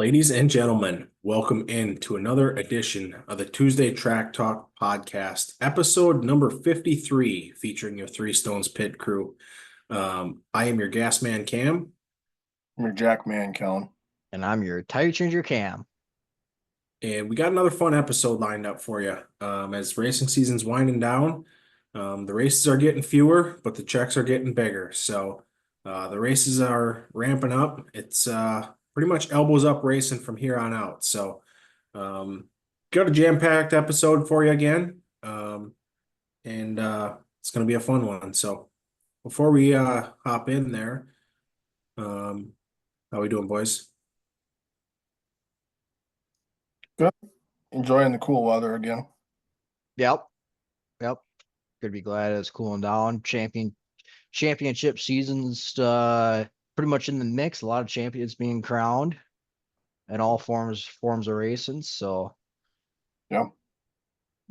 Ladies and gentlemen, welcome in to another edition of the Tuesday Track Talk podcast, episode number 53, featuring your Three Stones Pit crew. I am your gas man, Cam. I'm your jack man, Kellen. And I'm your tire changer, Cam. And we got another fun episode lined up for you. As racing season's winding down, the races are getting fewer, but the checks are getting bigger. So the races are ramping up. It's pretty much elbows up racing from here on out. So got a jam-packed episode for you again. And it's going to be a fun one. So before we hop in there, how we doing, boys? Good. Enjoying the cool weather again. Yep. Could be glad it's cooling down. Championship season's pretty much in the mix. A lot of champions being crowned in all forms of racing. So yeah,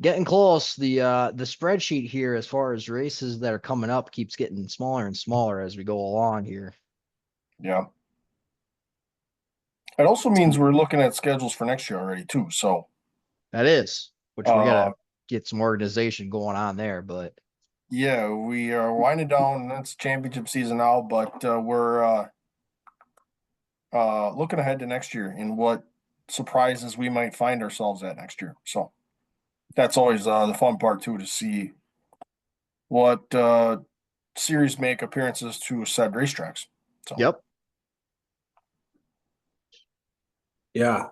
getting close. The spreadsheet here as far as races that are coming up keeps getting smaller and smaller as we go along here. Yeah. It also means we're looking at schedules for next year already too. So that is, which we gotta get some organization going on there. But yeah, we are winding down. It's championship season now, but we're looking ahead to next year and what surprises we might find ourselves at next year. So that's always the fun part too, to see what series make appearances to said racetracks. So. Yep. Yeah,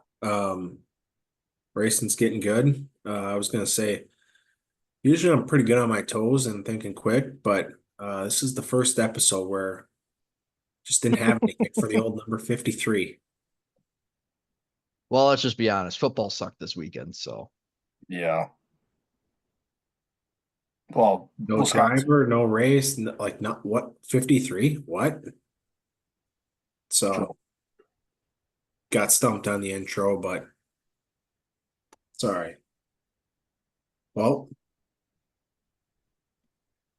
racing's getting good. I was gonna say, usually I'm pretty good on my toes and thinking quick, but this is the first episode where just didn't have anything for the old number 53. Well, let's just be honest. Football sucked this weekend, so Yeah. Well, No driver, no race, like not what 53? What? So got stumped on the intro, but it's all right. Well,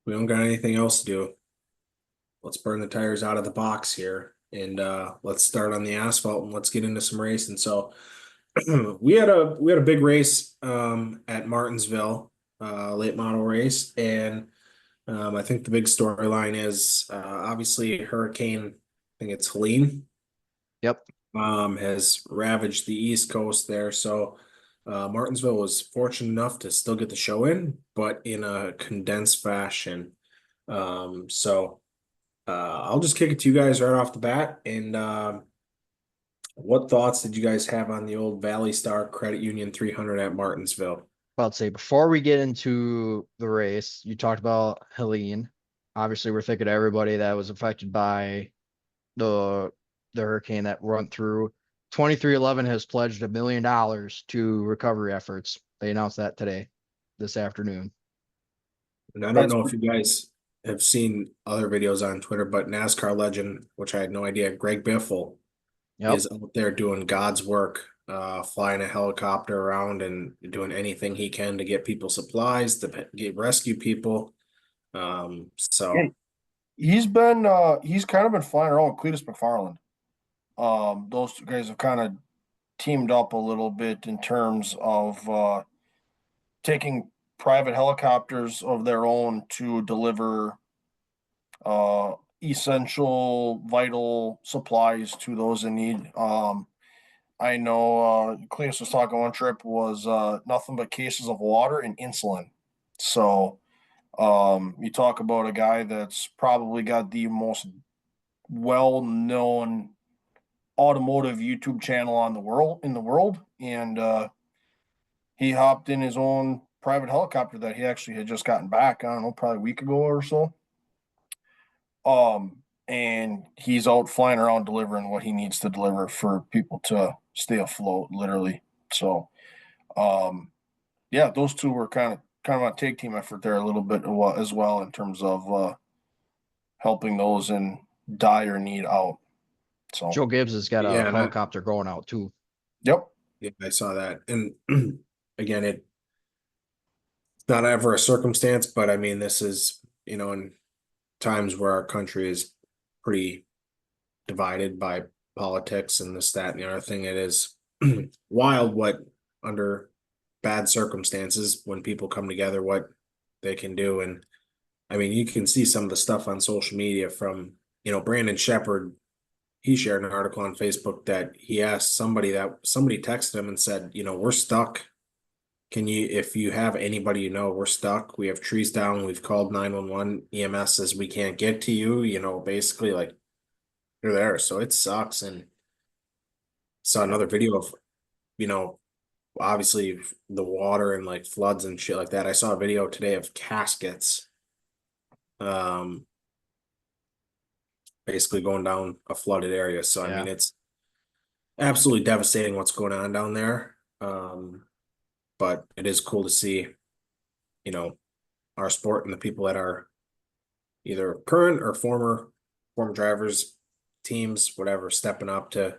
we don't got anything else to do. Let's burn the tires out of the box here and let's start on the asphalt and let's get into some racing. So we had a big race at Martinsville, late model race, and I think the big storyline is obviously Hurricane, I think it's Helene. Yep. Has ravaged the East Coast there. So Martinsville was fortunate enough to still get the show in, but in a condensed fashion. So I'll just kick it to you guys right off the bat. And what thoughts did you guys have on the old Valley Star Credit Union 300 at Martinsville? I'd say before we get into the race, you talked about Helene. Obviously, we're thinking of everybody that was affected by the hurricane that went through. 2311 has pledged $1 million to recovery efforts. They announced that this afternoon. And I don't know if you guys have seen other videos on Twitter, but NASCAR legend, which I had no idea, Greg Biffle is out there doing God's work, flying a helicopter around and doing anything he can to get people supplies, to rescue people. So he's kind of been flying around with Cletus McFarland. Those two guys have kind of teamed up a little bit in terms of taking private helicopters of their own to deliver essential, vital supplies to those in need. I know Cletus was talking one trip was nothing but cases of water and insulin. So you talk about a guy that's probably got the most well-known automotive YouTube channel in the world, and he hopped in his own private helicopter that he actually had just gotten back. I don't know, probably a week ago or so. And he's out flying around delivering what he needs to deliver for people to stay afloat, literally. So, yeah, those two were kind of a tag team effort there a little bit as well in terms of helping those in dire need out. So Joe Gibbs has got a helicopter going out too. Yep. Yeah, I saw that. And again, it's not ever a circumstance, but I mean, this is, in times where our country is pretty divided by politics and this, that, and the other thing. It is wild what under bad circumstances when people come together, what they can do. And I mean, you can see some of the stuff on social media from, Brandon Shepard. He shared an article on Facebook that he asked somebody texted him and said, we're stuck. Can you, if you have anybody, we're stuck. We have trees down. We've called 911. EMS says we can't get to you, basically like you're there. So it sucks. And saw another video of, you know, obviously the water and like floods and shit like that. I saw a video today of caskets basically going down a flooded area. So I mean, it's absolutely devastating what's going on down there. But it is cool to see, our sport and the people that are either current or former drivers, teams, whatever, stepping up to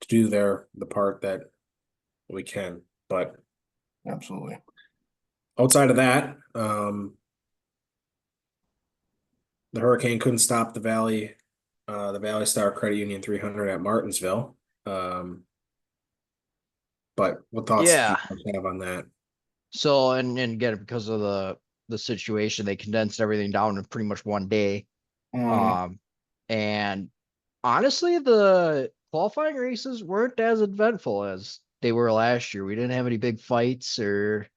do the part that we can. But Absolutely. outside of that, the hurricane couldn't stop the Valley Star Credit Union 300 at Martinsville. But what thoughts do you have on that? So, and again, because of the situation, they condensed everything down in pretty much one day. And honestly, the qualifying races weren't as eventful as they were last year. We didn't have any big fights or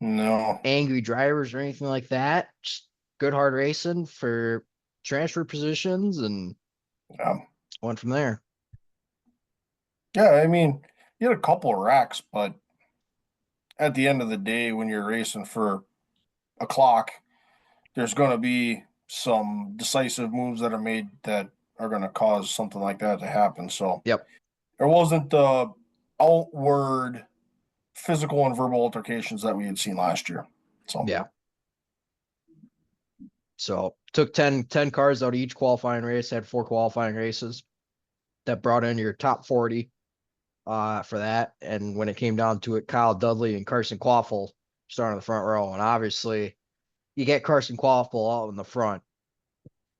angry drivers or anything like that. Just good hard racing for transfer positions and went from there. Yeah, I mean, you had a couple of wrecks, but at the end of the day, when you're racing for a clock, there's going to be some decisive moves that are made that are going to cause something like that to happen. So, there wasn't the outward physical and verbal altercations that we had seen last year. So, So took 10 cars out of each qualifying race, had 4 qualifying races that brought in your top 40 for that. And when it came down to it, Kyle Dudley and Carson Quaffle started in the front row. And obviously you get Carson Quaffle out in the front.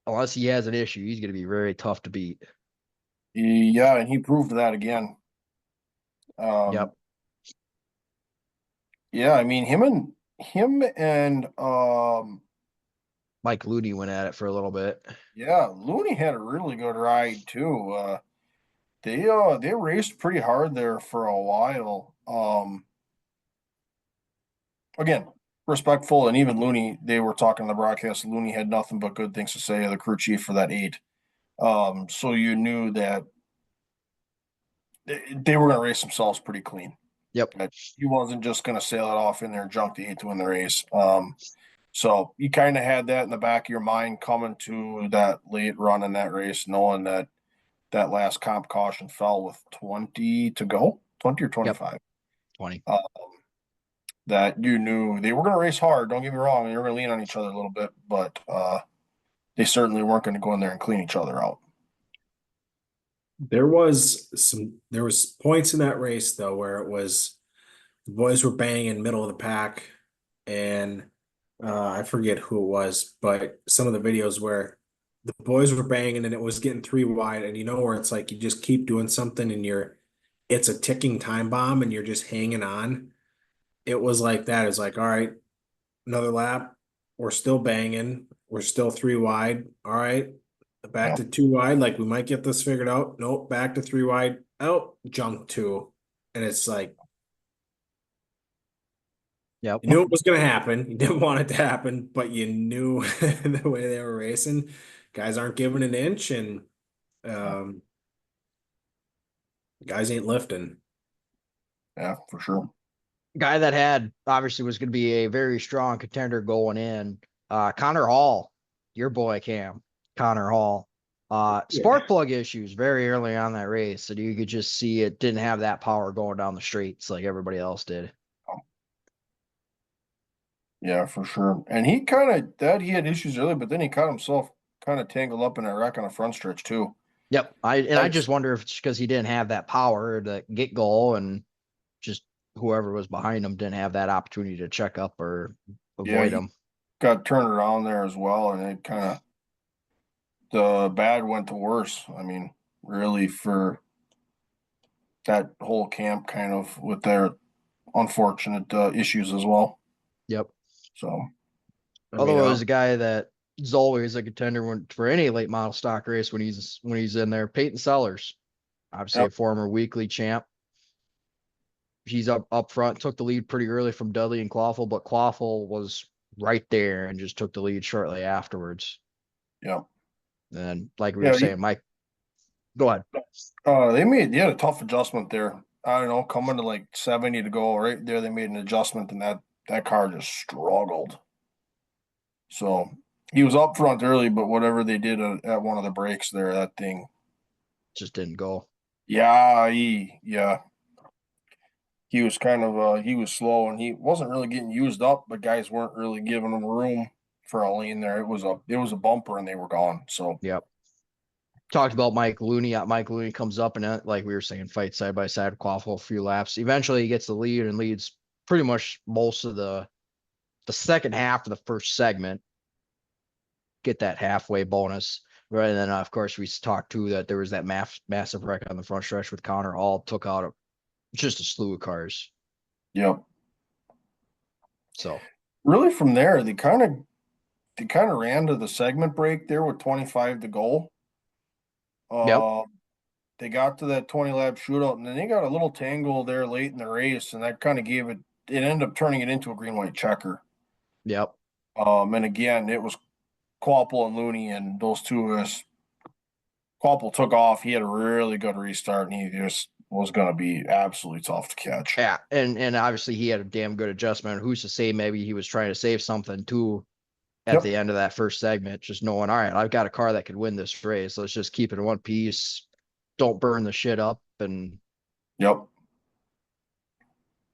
Unless he has an issue, he's going to be very tough to beat. Yeah, and he proved that again. Yeah, I mean him and Mike Looney went at it for a little bit. Yeah, Looney had a really good ride too. They raced pretty hard there for a while. Again, respectful, and even Looney, they were talking on the broadcast. Looney had nothing but good things to say of the crew chief for that 8. So you knew that they were going to race themselves pretty clean. Yep. He wasn't just going to sail it off in there and junk the 8 to win the race. So you kind of had that in the back of your mind coming to that late run in that race, knowing that last comp caution fell with 20 to go, 20 or 25. Yep. 20. That you knew they were going to race hard. Don't get me wrong. They were going to lean on each other a little bit, but they certainly weren't going to go in there and clean each other out. There was points in that race though where it was the boys were banging middle of the pack, and I forget who it was, but some of the videos where the boys were banging and it was getting 3 wide, and where it's like you just keep doing something and it's a ticking time bomb and you're just hanging on. It was like that. It's like, all right, another lap. We're still banging. We're still 3 wide. All right, back to 2 wide. Like we might get this figured out. Nope, back to 3 wide. Oh, jump 2. And it's like, yep. You knew it was going to happen. You didn't want it to happen, but you knew the way they were racing. Guys aren't giving an inch, and guys ain't lifting. Yeah, for sure. Guy that had obviously was going to be a very strong contender going in. Connor Hall, your boy Connor Hall. Spark plug issues very early on that race, and you could just see it didn't have that power going down the straights like everybody else did. Yeah, for sure. And he had issues earlier, but then he caught himself kind of tangled up in that wreck on the front stretch too. Yep. I just wonder if it's because he didn't have that power to get goal, and just whoever was behind him didn't have that opportunity to check up or avoid him. Got turned around there as well, and it kind of the bad went to worse. I mean, really for that whole camp, kind of with their unfortunate issues as well. Yep. So I mean, Otherwise, a guy that is always a contender for any late model stock race when he's in there. Peyton Sellers, obviously a yep, former weekly champ. He's up front, took the lead pretty early from Dudley and Quaffle, but Quaffle was right there and just took the lead shortly afterwards. yep, And like we were yeah. saying, Mike, go ahead. They had a tough adjustment there. I don't know, coming to like 70 to go right there, they made an adjustment, and that car just struggled. So he was up front early, but whatever they did at one of the breaks there, that thing, Just didn't go. yeah, he was kind of he was slow and he wasn't really getting used up, but guys weren't really giving him room for a lane there. It was a bumper and they were gone. So Yep. Talked about Mike Looney. Mike Looney comes up and like we were saying, fight side by side with Quaffle a few laps. Eventually he gets the lead and leads pretty much most of the second half of the first segment. Get that halfway bonus. Right. And then of course we talked too that there was that massive wreck on the front stretch with Connor. All took out just a slew of cars. yep. So Really from there, they kind of ran to the segment break there with 25 to go. yep. Uh, they got to that 20 lap shootout, and then they got a little tangle there late in the race, and that kind of gave it. It ended up turning it into a green white checker. Yep. And again, it was Quapple and Looney, and those two of us. Quapple took off. He had a really good restart, and he just was going to be absolutely tough to catch. Yeah. And obviously he had a damn good adjustment. Who's to say maybe he was trying to save something too at Yep. the end of that first segment, just knowing, all right, I've got a car that could win this race. Let's just keep it in one piece. Don't burn the shit up and Yep.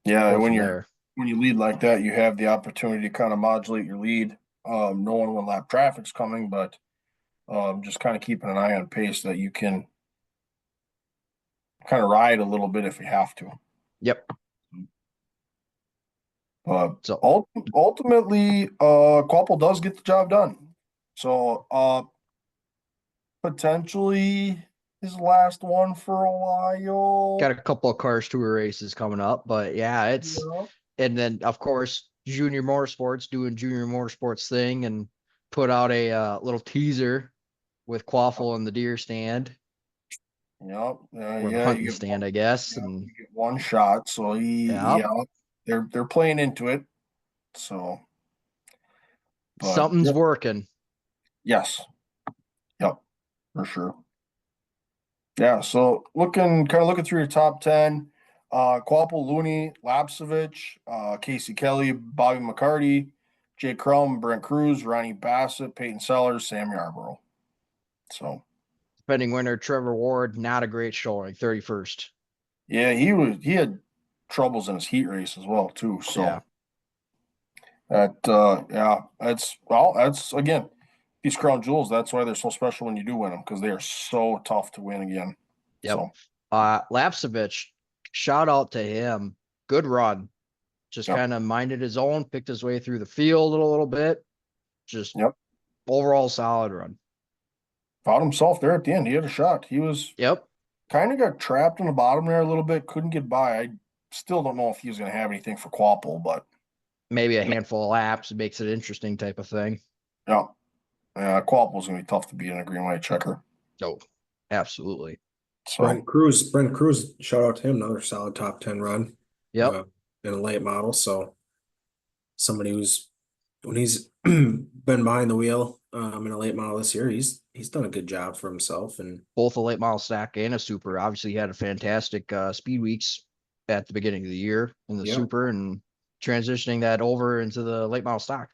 Yeah. go When from you're there. when you lead like that, you have the opportunity to kind of modulate your lead, knowing when lap traffic's coming, but just kind of keeping an eye on pace that you can kind of ride a little bit if you have to. Yep. But So ultimately, Quapple does get the job done. So potentially his last one for a got while. a couple of cars tour races coming up, but yeah, it's, Yeah. and then of course, Junior Motorsports doing Junior Motorsports thing and put out a little teaser with Quaffle in the deer stand Yep. or the Yeah, hunting stand, I guess. And you get one shot. So yeah, they're playing into it. So, but something's yep, working. yes, yep, for sure. Yeah. So looking through your top 10, Quapple, Looney, Lapsevich, Casey Kelly, Bobby McCarty, Jay Crum, Brent Cruz, Ronnie Bassett, Peyton Sellers, Sam Yarborough. So Defending winner Trevor Ward, not a great showing, 31st. yeah, he had troubles in his heat race as well too. Yeah. So that's again these crown jewels. That's why they're so special when you do win them, because they are so tough to win again. Yep. So Lapsevich, shout out to him. Good run. Just yep, kind of minded his own, picked his way through the field a little bit. Just yep. overall solid run. Found himself there at the end. He had a shot. He was Yep. kind of got trapped in the bottom there a little bit. Couldn't get by. I still don't know if he was going to have anything for Quapple, but Maybe a handful of laps makes it interesting type of thing. yeah, Quapple's going to be tough to beat in a green white checker. Oh, absolutely. So Brent Cruz, shout out to him, another solid top 10 run Yep. in a late model. So somebody who's when he's been behind the wheel in a late model this year, he's done a good job for himself. And Both a late model stack and a super. Obviously, he had a fantastic speed weeks at the beginning of the year in the yeah, super and transitioning that over into the late model stock.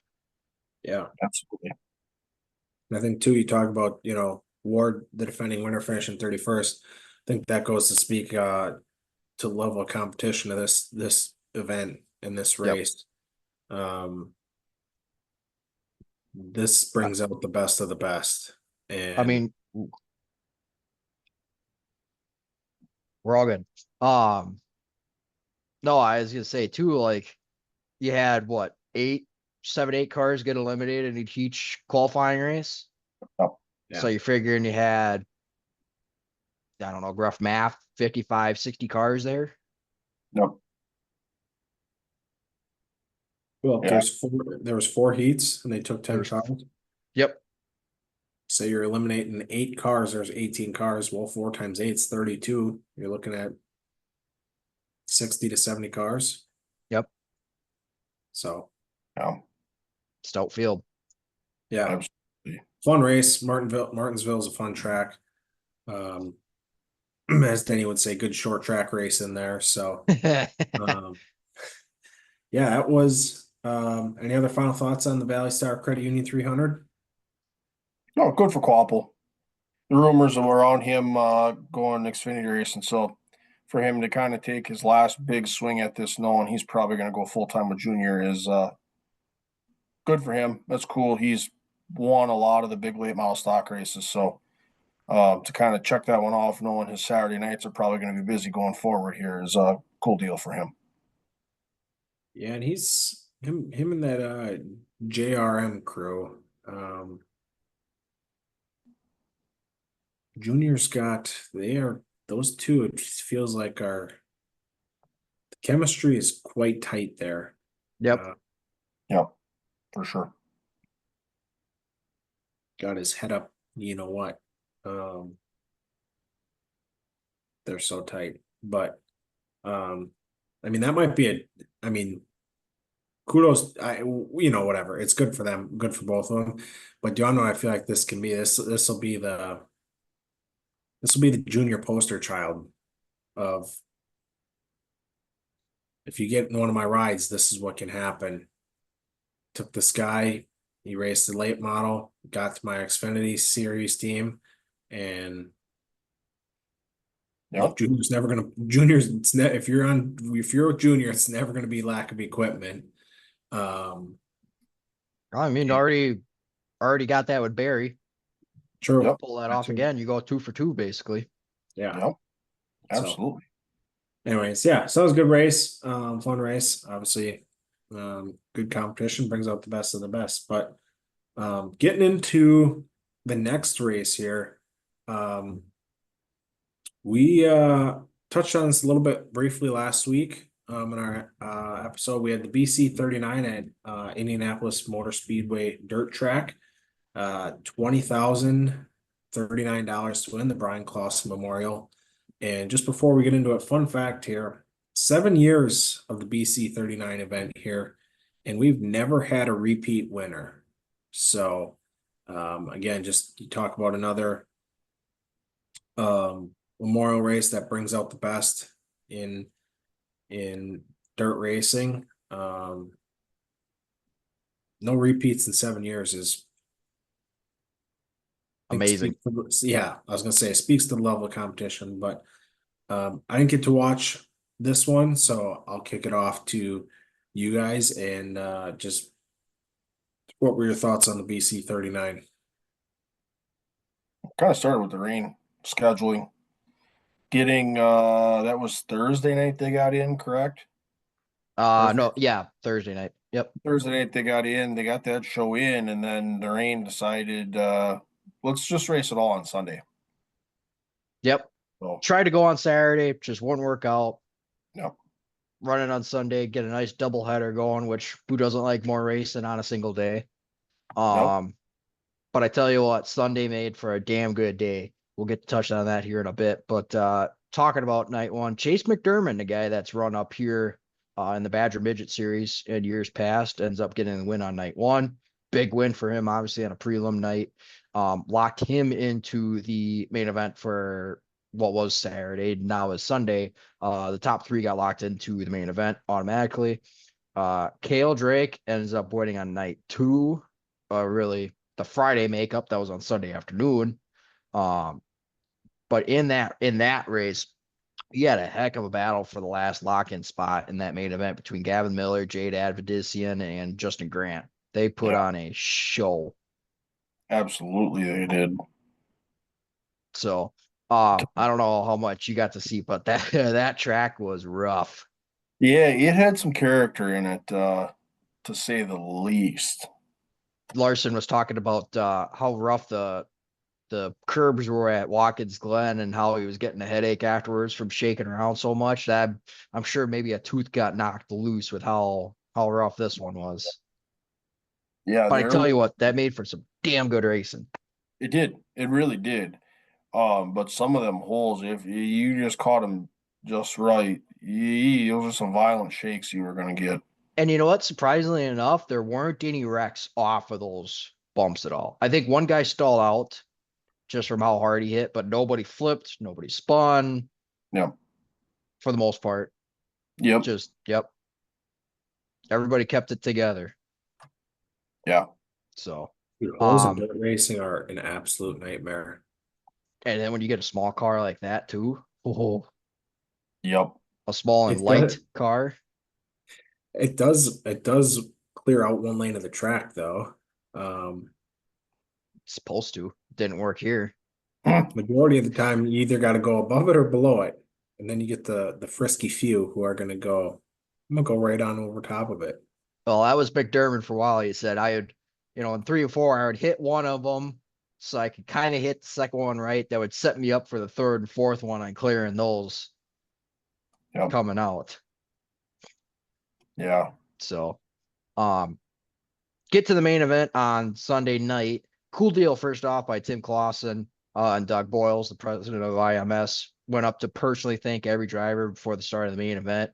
yeah. absolutely. And I think too, you talk about, Ward, the defending winner, finishing 31st. I think that goes to speak to level of competition of this event in this Yep. race. This brings out the best of the best. And I mean, we're all good. No, I was gonna say too, like you had what, 8 cars get eliminated in each qualifying race. Oh, yeah, So you're figuring you had I don't know, rough math, 55, 60 cars there. Yep. Well, Yeah. there was 4 heats and they took 10 There's, cars. yep. So you're eliminating 8 cars. There's 18 cars. Well, 4 times 8 is 32. You're looking at 60 to 70 cars. Yep. Yeah. So Stout field. yeah, Absolutely. fun race. Martinsville is a fun track. As Denny would say, good short track race in there. So um, yeah, it was. Any other final thoughts on the Valley Star Credit Union 300? No, good for Quapple. The rumors were on him going Xfinity racing, so for him to kind of take his last big swing at this, knowing he's probably going to go full time with Junior, is good for him. That's cool. He's won a lot of the big late model stock races, so to kind of check that one off, knowing his Saturday nights are probably going to be busy going forward here, is a cool deal for him. Yeah, and he's him and that JRM crew. Junior's got those two, it just feels like our the chemistry is quite tight there. Yep. Yeah, for sure. Got his head up, you know what? They're so tight. But I mean that might be I mean kudos, whatever. It's good for them, good for both of them. But do y'all know I feel like this will be the junior poster child of if you get in one of my rides, this is what can happen. Took this guy, he raced the late model, got to my Xfinity series team, and Yep. if you're a junior, it's never gonna be lack of equipment. I mean, already got that with Barry. True. Yep. Pull that off again. You go 2 for 2, basically. Yeah. Yep. So, Absolutely. anyways, yeah, so it was a good race, fun race. Obviously, good competition brings out the best of the best. But getting into the next race here, we touched on this a little bit briefly last week. In our episode, we had the BC39 at Indianapolis Motor Speedway dirt track. $20,039 to win the Brian Clausen Memorial. And just before we get into it, fun fact here, 7 years of the BC39 event here, and we've never had a repeat winner. So again, just you talk about another memorial race that brings out the best in dirt racing. No repeats in 7 years is Amazing. yeah, I was gonna say it speaks to the level of competition, but I didn't get to watch this one, so I'll kick it off to you guys and just what were your thoughts on the BC39? Kind of started with the rain scheduling. Getting that was Thursday night they got in, correct? No, yeah, Thursday night. Yep. Thursday night they got in, they got that show in, and then the rain decided let's just race it all on Sunday. Yep. So Tried to go on Saturday, just wouldn't work out. yep. Running on Sunday, get a nice double header going, which who doesn't like more racing on a single day? Nope. But I tell you what, Sunday made for a damn good day. We'll get to touch on that here in a bit. But talking about night one, Chase McDermott, the guy that's run up here in the Badger Midget Series in years past, ends up getting the win on night one. Big win for him, obviously, on a prelim night. Locked him into the main event for what was Saturday, now is Sunday. The top 3 got locked into the main event automatically. Cale Drake ends up winning on night 2. Really, the Friday makeup that was on Sunday afternoon. But in that race, you had a heck of a battle for the last lock-in spot in that main event between Gavin Miller, Jade Advedisian, and Justin Grant. They put on a show. Absolutely they did. So I don't know how much you got to see, but that track was rough. Yeah, it had some character in it, to say the least. Larson was talking about how rough the the curbs were at Watkins Glen and how he was getting a headache afterwards from shaking around so much that I'm sure maybe a tooth got knocked loose with how rough this one was. Yeah, But I tell you what, that made for some damn good racing. it did. It really did. But some of them holes, if you just caught them just right, those are some violent shakes you were going to get. And you know what? Surprisingly enough, there weren't any wrecks off of those bumps at all. I think one guy stalled out just from how hard he hit, but nobody flipped, nobody spun Yep. for the most part. Yep. Just, yep. Everybody kept it together. Yeah. So, Dude, holes in dirt racing are an absolute nightmare. and then when you get a small car like that too, oh, Yep. a small and It light does, car, it does clear out one lane of the track though. Um, supposed to. Didn't work here. Majority of the time you either got to go above it or below it. And then you get the frisky few who are going to go, I'm going to go right on over top of it. Well, that was McDermott for a while. He said I would, in 3 or 4, I would hit one of them so I could kind of hit the second one right. That would set me up for the third and fourth one on clearing those Yep. coming out. Yeah. So, get to the main event on Sunday night. Cool deal first off by Tim Clausen and Doug Boyles, the president of IMS, went up to personally thank every driver before the start of the main event.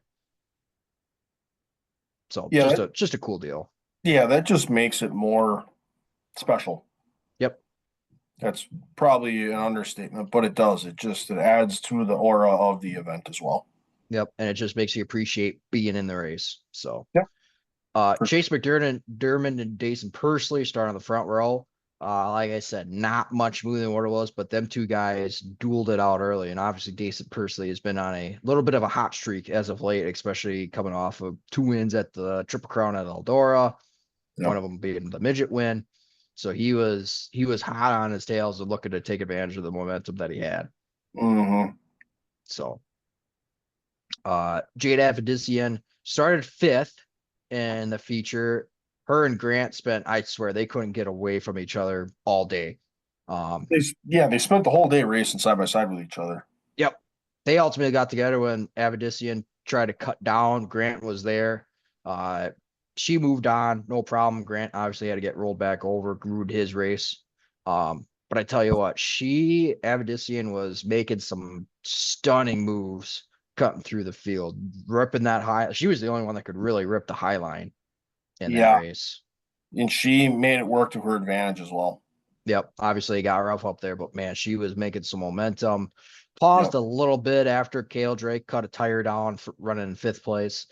So Yeah. just a cool deal. Yeah. That just makes it more special. Yep. That's probably an understatement, but it does. It adds to the aura of the event as well. Yep. And it just makes you appreciate being in the race. So Yeah. Chase McDermott, Dermond, and Jason Pursley start on the front row. Like I said, not much smoother than what it was, but them two guys dueled it out early. And obviously, Jason Pursley has been on a little bit of a hot streak as of late, especially coming off of 2 wins at the Triple Crown at Eldora, Yep. one of them being the midget win. So he was hot on his tails and looking to take advantage of the momentum that he had. Mm-hmm. So Jade Avedissian started 5th in the feature. Her and Grant spent, I swear, they couldn't get away from each other all day. They spent the whole day racing side by side with each other. Yep. They ultimately got together when Avedissian tried to cut down. Grant was there. She moved on, no problem. Grant obviously had to get rolled back over, groomed his race. But I tell you what, Avedissian was making some stunning moves cutting through the field, ripping that high. She was the only one that could really rip the high line in that race. And she made it work to her advantage as well. Yep. Obviously, it got rough up there, but man, she was making some momentum. Paused a little bit after Kale Drake cut a tire down for running in 5th place.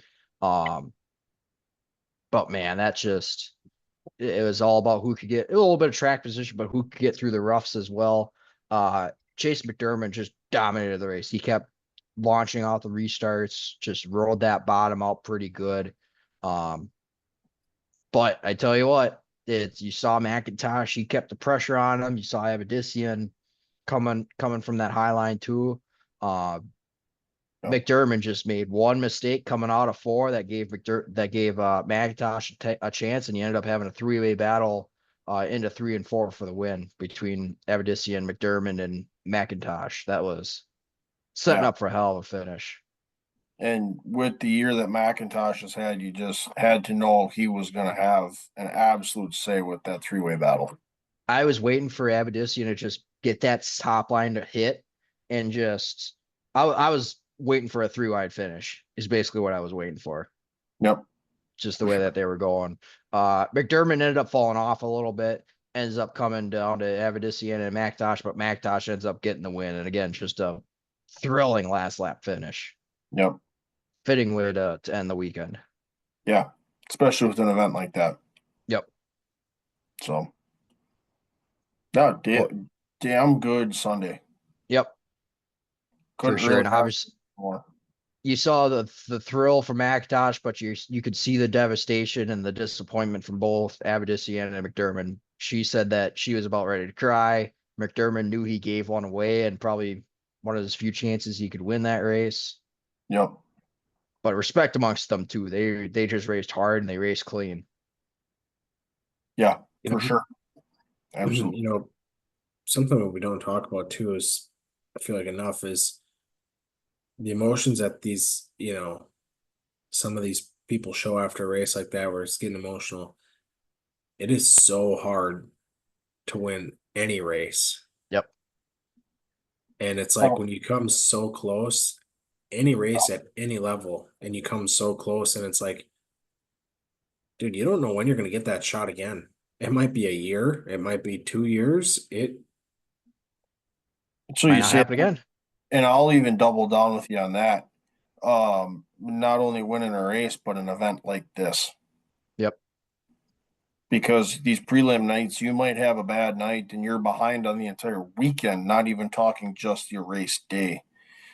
But man, it was all about who could get a little bit of track position, but who could get through the roughs as well. Chase McDermott just dominated the race. He kept launching out the restarts, just rolled that bottom out pretty good. But I tell you what, you saw McIntosh, he kept the pressure on him. You saw Avedissian coming from that high line too. McDermott just made one mistake coming out of 4 that gave McIntosh a chance, and he ended up having a 3-way battle into 3 and 4 for the win between Avedissian, McDermott, and McIntosh. That was setting up for a hell of a finish. And with the year that McIntosh has had, you just had to know he was going to have an absolute say with that 3-way battle. I was waiting for Avedissian to just get that top line to hit, and I was waiting for a 3-wide finish is basically what I was waiting for. Yep. Just the way that they were going. McDermott ended up falling off a little bit, ends up coming down to Avedissian and McIntosh, but McIntosh ends up getting the win. And again, just a thrilling last lap finish. Yep. Fitting way to end the weekend. Yeah. Especially with an event like that. Yep. So, no, damn good Sunday. Yep. Couldn't for sure. really And obviously, more. You saw the thrill from McIntosh, but you could see the devastation and the disappointment from both Avedissian and McDermott. She said that she was about ready to cry. McDermott knew he gave one away and probably one of his few chances he could win that race. Yep. But respect amongst them too. They just raced hard and they raced clean. Yeah, for sure. Absolutely. something that we don't talk about too is, I feel like enough, is the emotions that these, some of these people show after a race like that where it's getting emotional. It is so hard to win any race. Yep. And it's like Oh, when you come so close, any race at any level, and you come so close, and it's like, dude, you don't know when you're going to get that shot again. It might be a year, it might be 2 years. so Might you not say, happen again. and I'll even double down with you on that. Not only winning a race, but an event like this. Yep. Because these prelim nights, you might have a bad night and you're behind on the entire weekend, not even talking just your race day.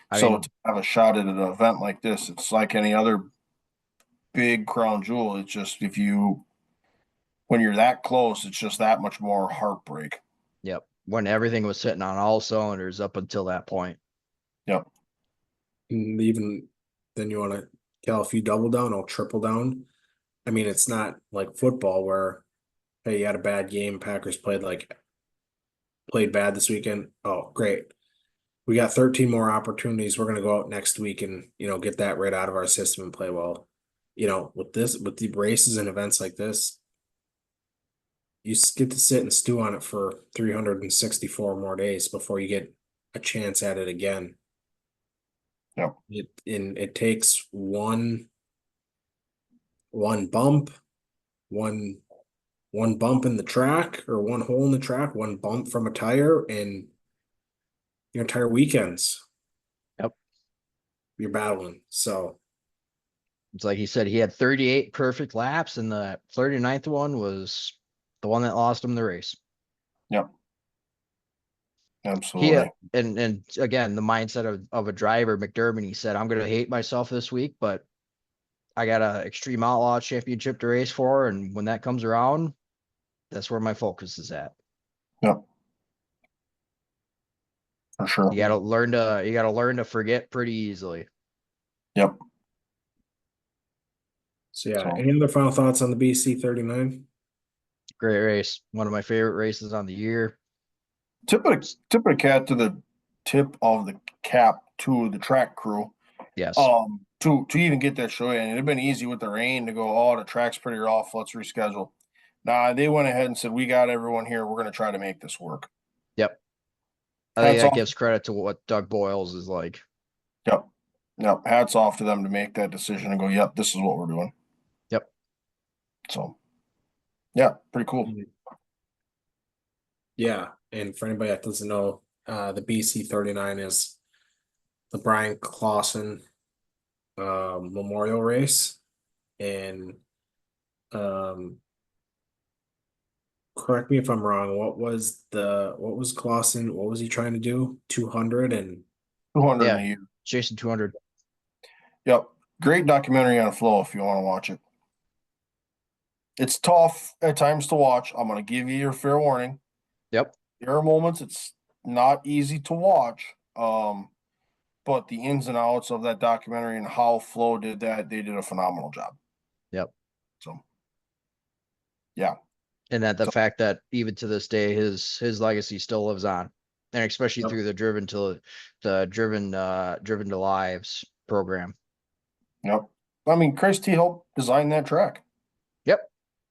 I So mean, to have a shot at an event like this, it's like any other big crown jewel. It's just when you're that close, it's just that much more heartbreak. yep. When everything was sitting on all cylinders up until that point. Yep. even then you want to tell if you double down or triple down. I mean, it's not like football where, hey, you had a bad game. Packers played bad this weekend. Oh, great. We got 13 more opportunities. We're gonna go out next week and get that right out of our system and play well. With the races and events like this, you get to sit and stew on it for 364 more days before you get a chance at it again. Yep. It takes one bump, one one bump in the track or one hole in the track, one bump from a tire, and your entire weekends Yep. you're battling. So It's like he said, he had 38 perfect laps, and the 39th one was the one that lost him the race. Yep. He Absolutely. and again, the mindset of a driver, McDermott, he said, I'm gonna hate myself this week, but I got a extreme outlaw championship to race for, and when that comes around, that's where my focus is at. Yep. For sure. You gotta learn to forget pretty easily. Yep. so yeah. So Any other final thoughts on the BC39? Great race. One of my favorite races on the year. tip of the cat to the tip of the cap to the track crew. Yes. To even get that show in. It'd been easy with the rain to go, oh, the track's pretty rough, let's reschedule. Nah, they went ahead and said, we got everyone here. We're gonna try to make this work. Yep. I think Hats that off. gives credit to what Doug Boyles is like. Yep. Yep. Hats off to them to make that decision and go, yep, this is what we're doing. Yep. So yeah, pretty cool. Yeah, and for anybody that doesn't know, the BC39 is the Brian Clausen memorial race, and um, correct me if I'm wrong. What was Clausen? What was he trying to do? 200 and 200 Yeah. in a year. Jason 200. Yep. Great documentary on Flow if you want to watch it. It's tough at times to watch. I'm going to give you your fair warning. Yep. There are moments it's not easy to watch. But the ins and outs of that documentary and how Flo did that, they did a phenomenal job. Yep. So, yeah. And that the fact that even to this day, his legacy still lives on, and especially through the driven to lives program. Yep. I mean, Chris T helped design that track. Yep.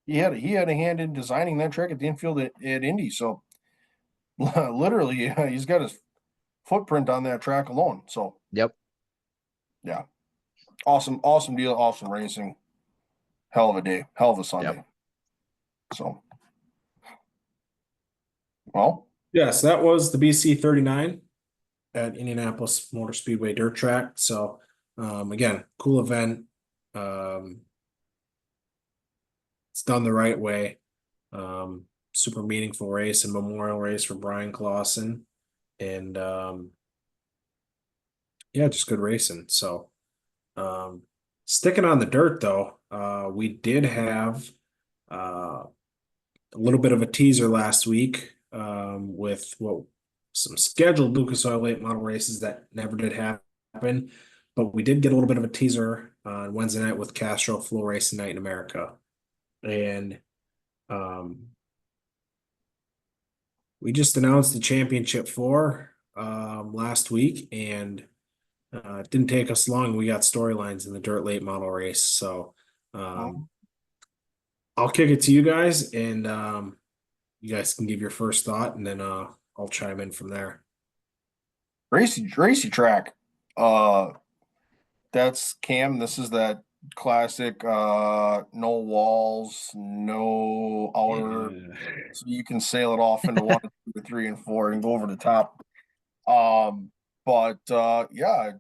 He had a hand in designing that track at the infield at Indy. So literally, he's got his footprint on that track alone. So Yep. yeah. Awesome deal, awesome racing. Hell of a day, hell of a Sunday. Yep. So well, yes, that was the BC39 at Indianapolis Motor Speedway Dirt Track. So again, cool event. It's done the right way. Super meaningful race and memorial race for Brian Clausen. And yeah, just good racing. So sticking on the dirt though, we did have a little bit of a teaser last week with some scheduled Lucas Oil Late Model races that never did happen. But we did get a little bit of a teaser on Wednesday night with Castrol Floracing Night in America. And we just announced the championship for last week, and it didn't take us long. We got storylines in the dirt late model race. So Mhm. I'll kick it to you guys, and you guys can give your first thought, and then I'll chime in from there. Racy track. That's Cam. This is that classic no walls, no outer, Yeah. so you can sail it off into 1, 2, 3, and 4 and go over the top. Um, but yeah,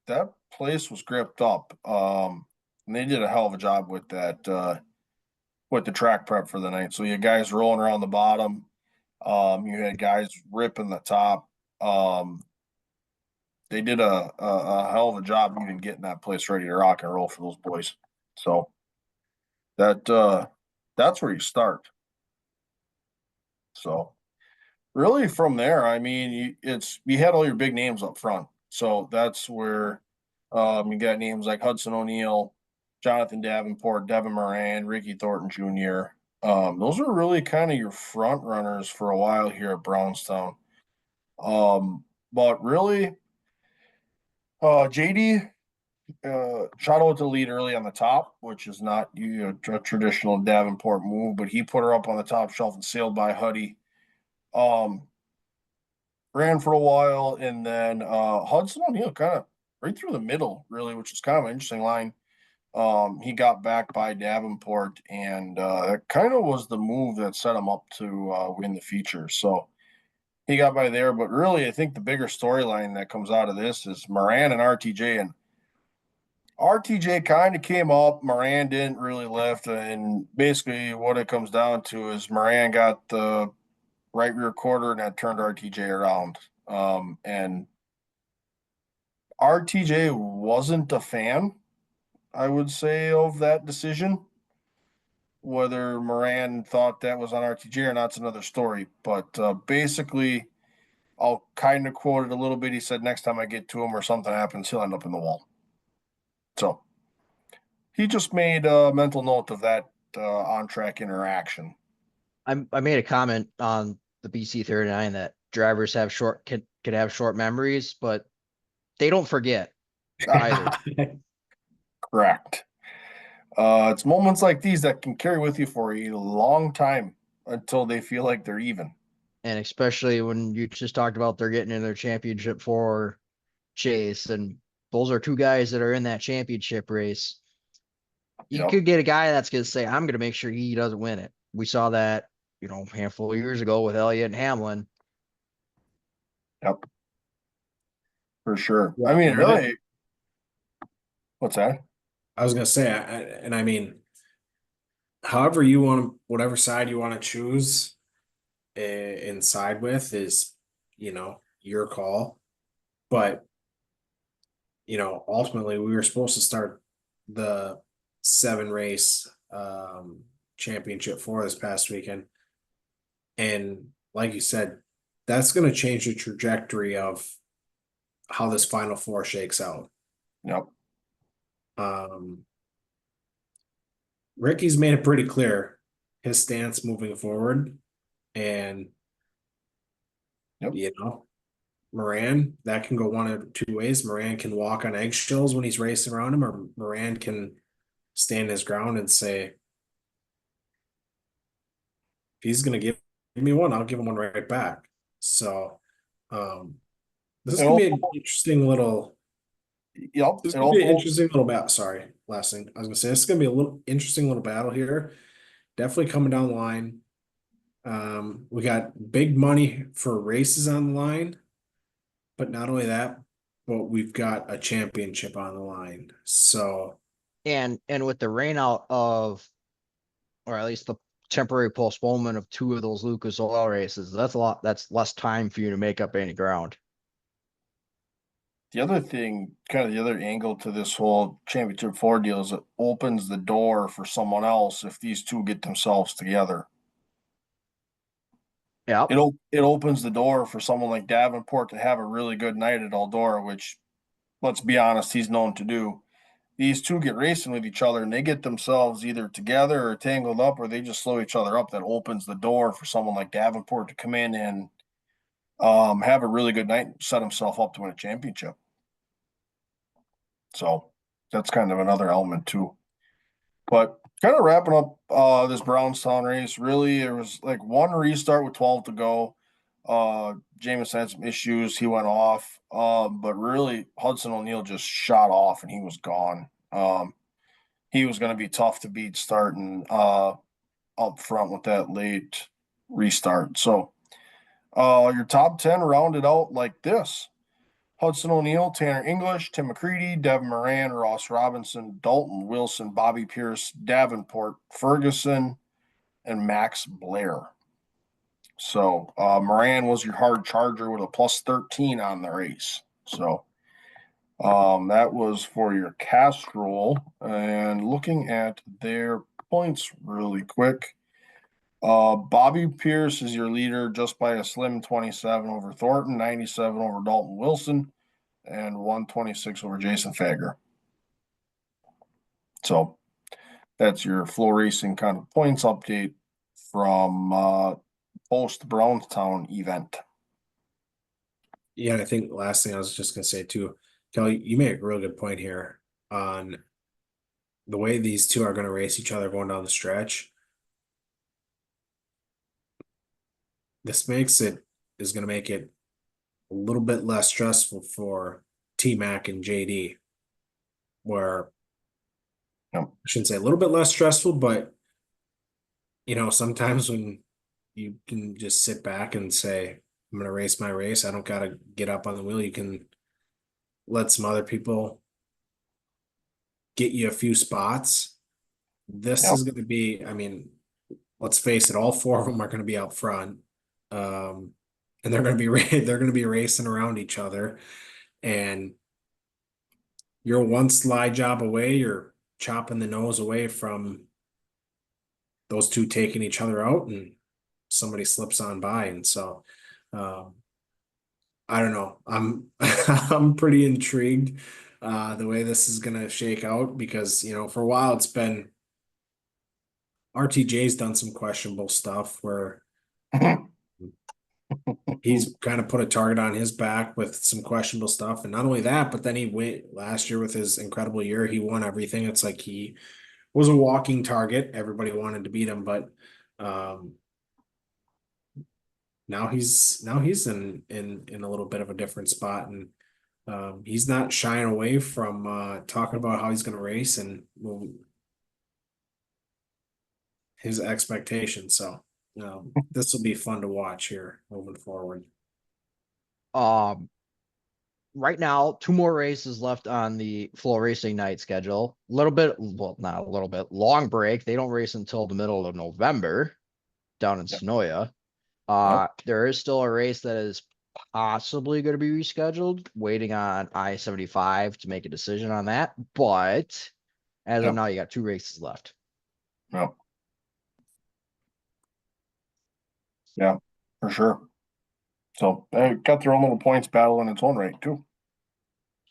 that place was gripped up. And they did a hell of a job with that with the track prep for the night. So you had guys rolling around the bottom. You had guys ripping the top. Um, they did a hell of a job even getting that place ready to rock and roll for those boys. So that that's where you start. So really from there, I mean, you had all your big names up front. So that's where you got names like Hudson O'Neill, Jonathan Davenport, Devin Moran, Ricky Thornton Jr. Those are really kind of your front runners for a while here at Brownstown. But really, JD shot out the lead early on the top, which is not a traditional Davenport move, but he put her up on the top shelf and sailed by Huddy. Um, Ran for a while, and then Hudson O'Neill kind of right through the middle, really, which is kind of an interesting line. He got back by Davenport, and it kind of was the move that set him up to win the feature. So he got by there, but really, I think the bigger storyline that comes out of this is Moran and RTJ. And RTJ kind of came up, Moran didn't really lift, and basically what it comes down to is Moran got the right rear quarter and that turned RTJ around. And RTJ wasn't a fan, I would say, of that decision. Whether Moran thought that was on RTJ or not's another story. But basically, I'll kind of quote it a little bit. He said, "Next time I get to him or something happens, he'll end up in the wall." So he just made a mental note of that on track interaction. I made a comment on the BC39 that drivers have could have short memories, but they don't forget either. Correct. It's moments like these that can carry with you for a long time until they feel like they're even. And especially when you just talked about they're getting in their championship for chase, and those are two guys that are in that championship race. You Yep. could get a guy that's going to say, I'm going to make sure he doesn't win it. We saw that, a handful of years ago with Elliott and Hamlin. Yep. For sure. Yeah, I mean, and that really, what's that? I was gonna say, and I mean, however you want to, whatever side you want to choose and side with is, your call. But ultimately, we were supposed to start the 7 race championship for this past weekend, and like you said, that's going to change the trajectory of how this Final Four shakes out. Yep. Um, Ricky's made it pretty clear his stance moving forward, and Yep. Moran, that can go one of two ways. Moran can walk on eggshells when he's racing around him, or Moran can stand his ground and say, if he's gonna give me one, I'll give him one right back. So this is It gonna be also, an interesting little yep. this is It gonna be an also, interesting little battle. Sorry, last thing I was gonna say, this is gonna be a little interesting little battle here. Definitely coming down the line. We got big money for races on the line, but not only that, but we've got a championship on the line. So And with the rain out of, or at least the temporary postponement of two of those Lucas Oil races, that's less time for you to make up any ground. the other thing, kind of the other angle to this whole championship four deal is it opens the door for someone else if these two get themselves together. Yep. It opens the door for someone like Davenport to have a really good night at Eldora, which, let's be honest, he's known to do. these two get racing with each other and they get themselves either together or tangled up, or they just slow each other up, that opens the door for someone like Davenport to come in and have a really good night and set himself up to win a championship. So that's kind of another element too. But kind of wrapping up this Brownstown race, really, there was like one restart with 12 to go. Jameson had some issues. He went off. But really, Hudson O'Neill just shot off and he was gone. He was going to be tough to beat starting up front with that late restart. So your top 10 rounded out like this: Hudson O'Neill, Tanner English, Tim McCready, Devin Moran, Ross Robinson, Dalton Wilson, Bobby Pierce, Davenport, Ferguson, and Max Blair. So Moran was your hard charger with a plus 13 on the race. So that was for your Castrol. And looking at their points really quick, Bobby Pierce is your leader just by a slim 27 over Thornton, 97 over Dalton Wilson, and 126 over Jason Fager. So that's your Floracing kind of points update from post Brownstown event. Yeah, and I think last thing I was just gonna say too, Kelly, you made a real good point here on the way these two are gonna race each other going down the stretch. This is gonna make it a little bit less stressful for T Mac and JD, where Yep. I shouldn't say a little bit less stressful, but sometimes when you can just sit back and say, I'm gonna race my race, I don't gotta get up on the wheel. You can let some other people get you a few spots. This Yep. is gonna be, let's face it, all four of them are gonna be out front. And they're gonna be racing around each other. And you're one slide job away, you're chopping the nose away from those two taking each other out, and somebody slips on by. And so I don't know. I'm pretty intrigued the way this is gonna shake out, because for a while it's been RTJ's done some questionable stuff where he's kind of put a target on his back with some questionable stuff. And not only that, but then he went last year with his incredible year. He won everything. It's like he was a walking target. Everybody wanted to beat him, but now he's in a little bit of a different spot, and he's not shying away from talking about how he's going to race and his expectations. So this will be fun to watch here moving forward. Right now, 2 more races left on the Floracing night schedule. A little bit, well, not a little bit, long break. They don't race until the middle of November down in Sonoya. There is still a race that is possibly going to be rescheduled, waiting on I-75 to make a decision on that. But as of now, you got 2 races left. Yep. Yeah, for sure. So they got their own little points battle in its own right too.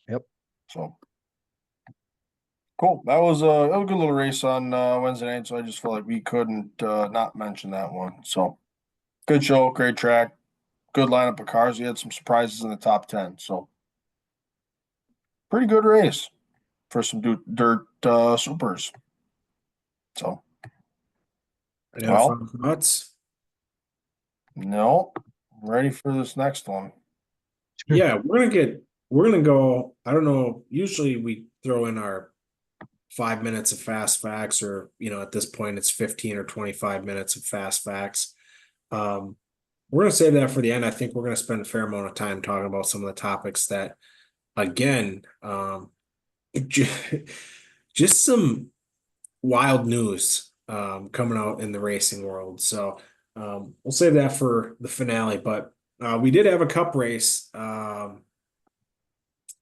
Yep. So cool. That was a good little race on Wednesday night. So I just felt like we couldn't not mention that one. So good show, great track, good lineup of cars. We had some surprises in the top 10. So pretty good race for some dirt supers. So Any other final thoughts? No, I'm ready for this next one. Yeah, we're gonna go. I don't know. Usually we throw in our 5 minutes of fast facts, or at this point it's 15 or 25 minutes of fast facts. We're gonna save that for the end. I think we're gonna spend a fair amount of time talking about some of the topics that, again, just some wild news coming out in the racing world. So we'll save that for the finale. But we did have a cup race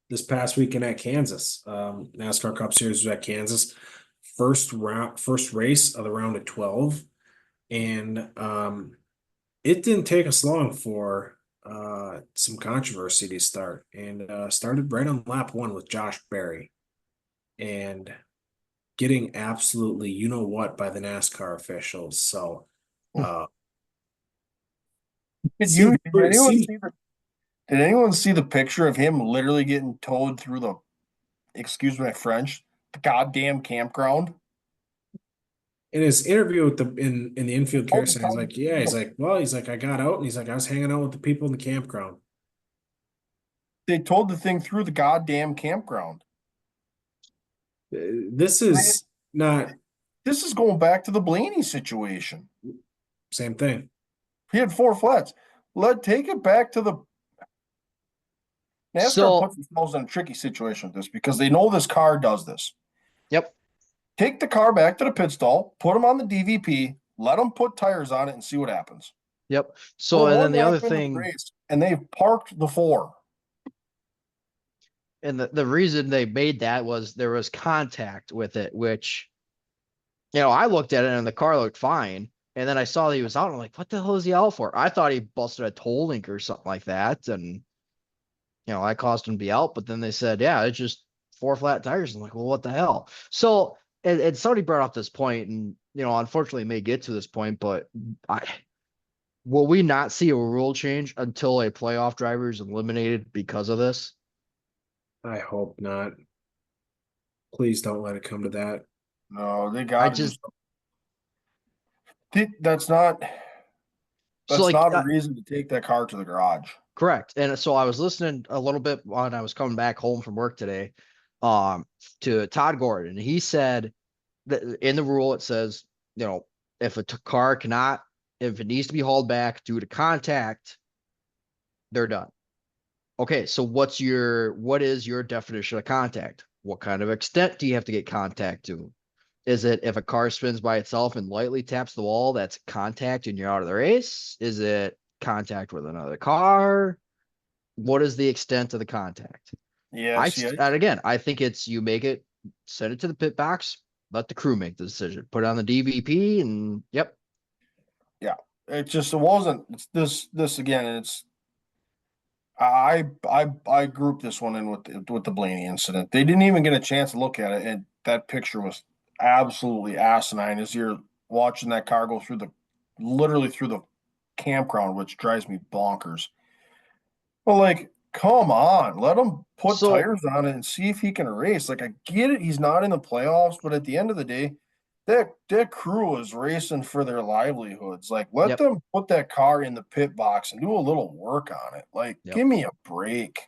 this past weekend at Kansas. NASCAR Cup Series was at Kansas. First race of the round of 12. And it didn't take us long for some controversy to start. And started right on lap 1 with Josh Berry. and getting absolutely you know what by the NASCAR officials. So Did seems anyone seems did anyone see the picture of him literally getting towed through the, excuse my French, the goddamn campground? in his interview with in the infield All care the center, he's time. like, yeah, he's like, well, he's like, I got out and he's like, I was hanging out with the people in the campground. They towed the thing through the goddamn campground. This is not This is going back to the Blaney situation. same thing. He had 4 flats. Take it back to the NASCAR So, puts themselves in a tricky situation with this because they know this car does this. yep, Take the car back to the pit stall, put them on the DVP, let them put tires on it and see what happens. yep. So, We're and one then the lap other into the thing, race, and they've parked the 4. and the reason they made that was there was contact with it, which, I looked at it and the car looked fine. And then I saw that he was out. And I'm like, what the hell is he out for? I thought he busted a toe link or something like that. And, I caused him to be out. But then they said, yeah, it's just 4 flat tires. I'm like, well, what the hell? So, and somebody brought up this point, and, unfortunately it may get to this point, but will we not see a rule change until a playoff driver is eliminated because of this? I hope not. Please don't let it come to that. No, they I got to do just, something. so That's like, not a reason to take that car to the garage. correct. And so I was listening a little bit when I was coming back home from work today, to Todd Gordon. He said that in the rule it says, if a car cannot, if it needs to be hauled back due to contact, they're done. Okay, so what is your definition of contact? What kind of extent do you have to get contact to? Is it if a car spins by itself and lightly taps the wall, that's contact and you're out of the race? Is it contact with another car? What is the extent of the contact? Yeah, And again, I think it's you make it, send it to the pit box, let the crew make the decision, put it on the DVP, and yep, yeah. It wasn't. It's this again. It's I grouped this one in with the Blaney incident. They didn't even get a chance to look at it, and that picture was absolutely asinine as you're watching that car go literally through the campground, which drives me bonkers. Well, like, come on, let him put so tires on it and see if he can race. Like, I get it, he's not in the playoffs, but at the end of the day, that crew is racing for their livelihoods. Like, let yep, them put that car in the pit box and do a little work on it. Like, yep. give me a break.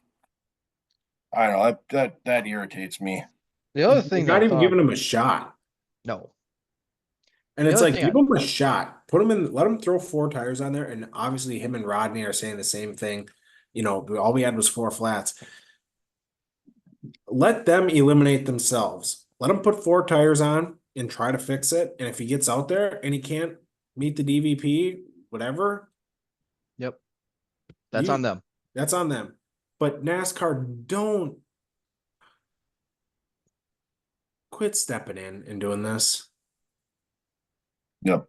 I don't know that irritates me. The other thing You're that I not even thought, giving him a shot. no, And the it's other like, thing give him a shot. Put him in, let him throw 4 tires on there. And obviously, him and Rodney are saying the same thing. All we had was 4 flats. Let them eliminate themselves. Let him put 4 tires on and try to fix it. And if he gets out there and he can't meet the DVP, whatever, yep, that's on you them. that's on them. But NASCAR, don't quit stepping in and doing this. Yep.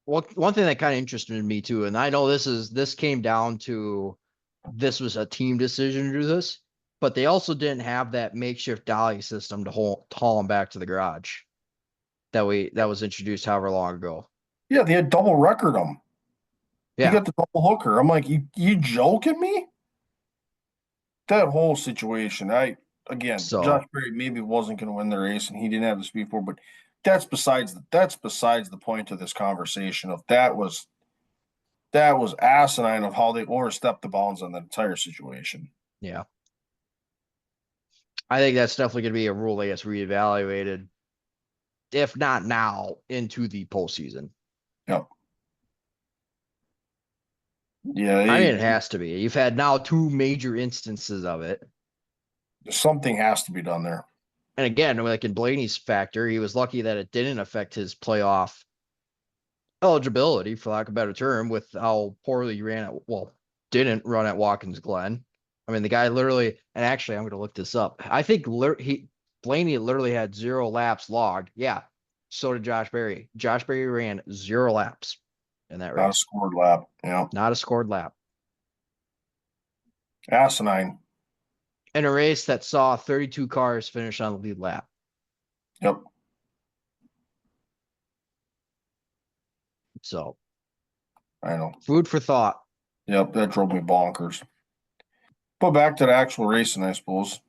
Well, one thing that kind of interested me too, and I know this came down to this was a team decision to do this, but they also didn't have that makeshift dolly system to haul them back to the garage that was introduced however long ago. Yeah, they had double record him. He Yeah. got the double hooker. I'm like, you joking me? That whole situation, So Josh Berry maybe wasn't going to win the race, and he didn't have the speed for. But that's besides the point of this conversation. Of that was asinine of how they overstepped the bounds on that entire situation. yeah, I think that's definitely going to be a rule that gets reevaluated, if not now, into the postseason. Yeah, yeah, I mean, it has to be. You've had now 2 major instances of it. something has to be done there. And again, like in Blaney's factor, he was lucky that it didn't affect his playoff eligibility, for lack of a better term, with how poorly he ran didn't run at Watkins Glen. I mean, the guy literally, and actually, I'm going to look this up. I think Blaney literally had 0 laps logged. Yeah. So did Josh Berry. Josh Berry ran 0 laps in that Not a race. scored lap. Yeah, Not a scored lap. asinine. in a race that saw 32 cars finish on the lead lap. Yep. So I know. food for thought. Yep. That drove me bonkers. But back to the actual racing, I suppose.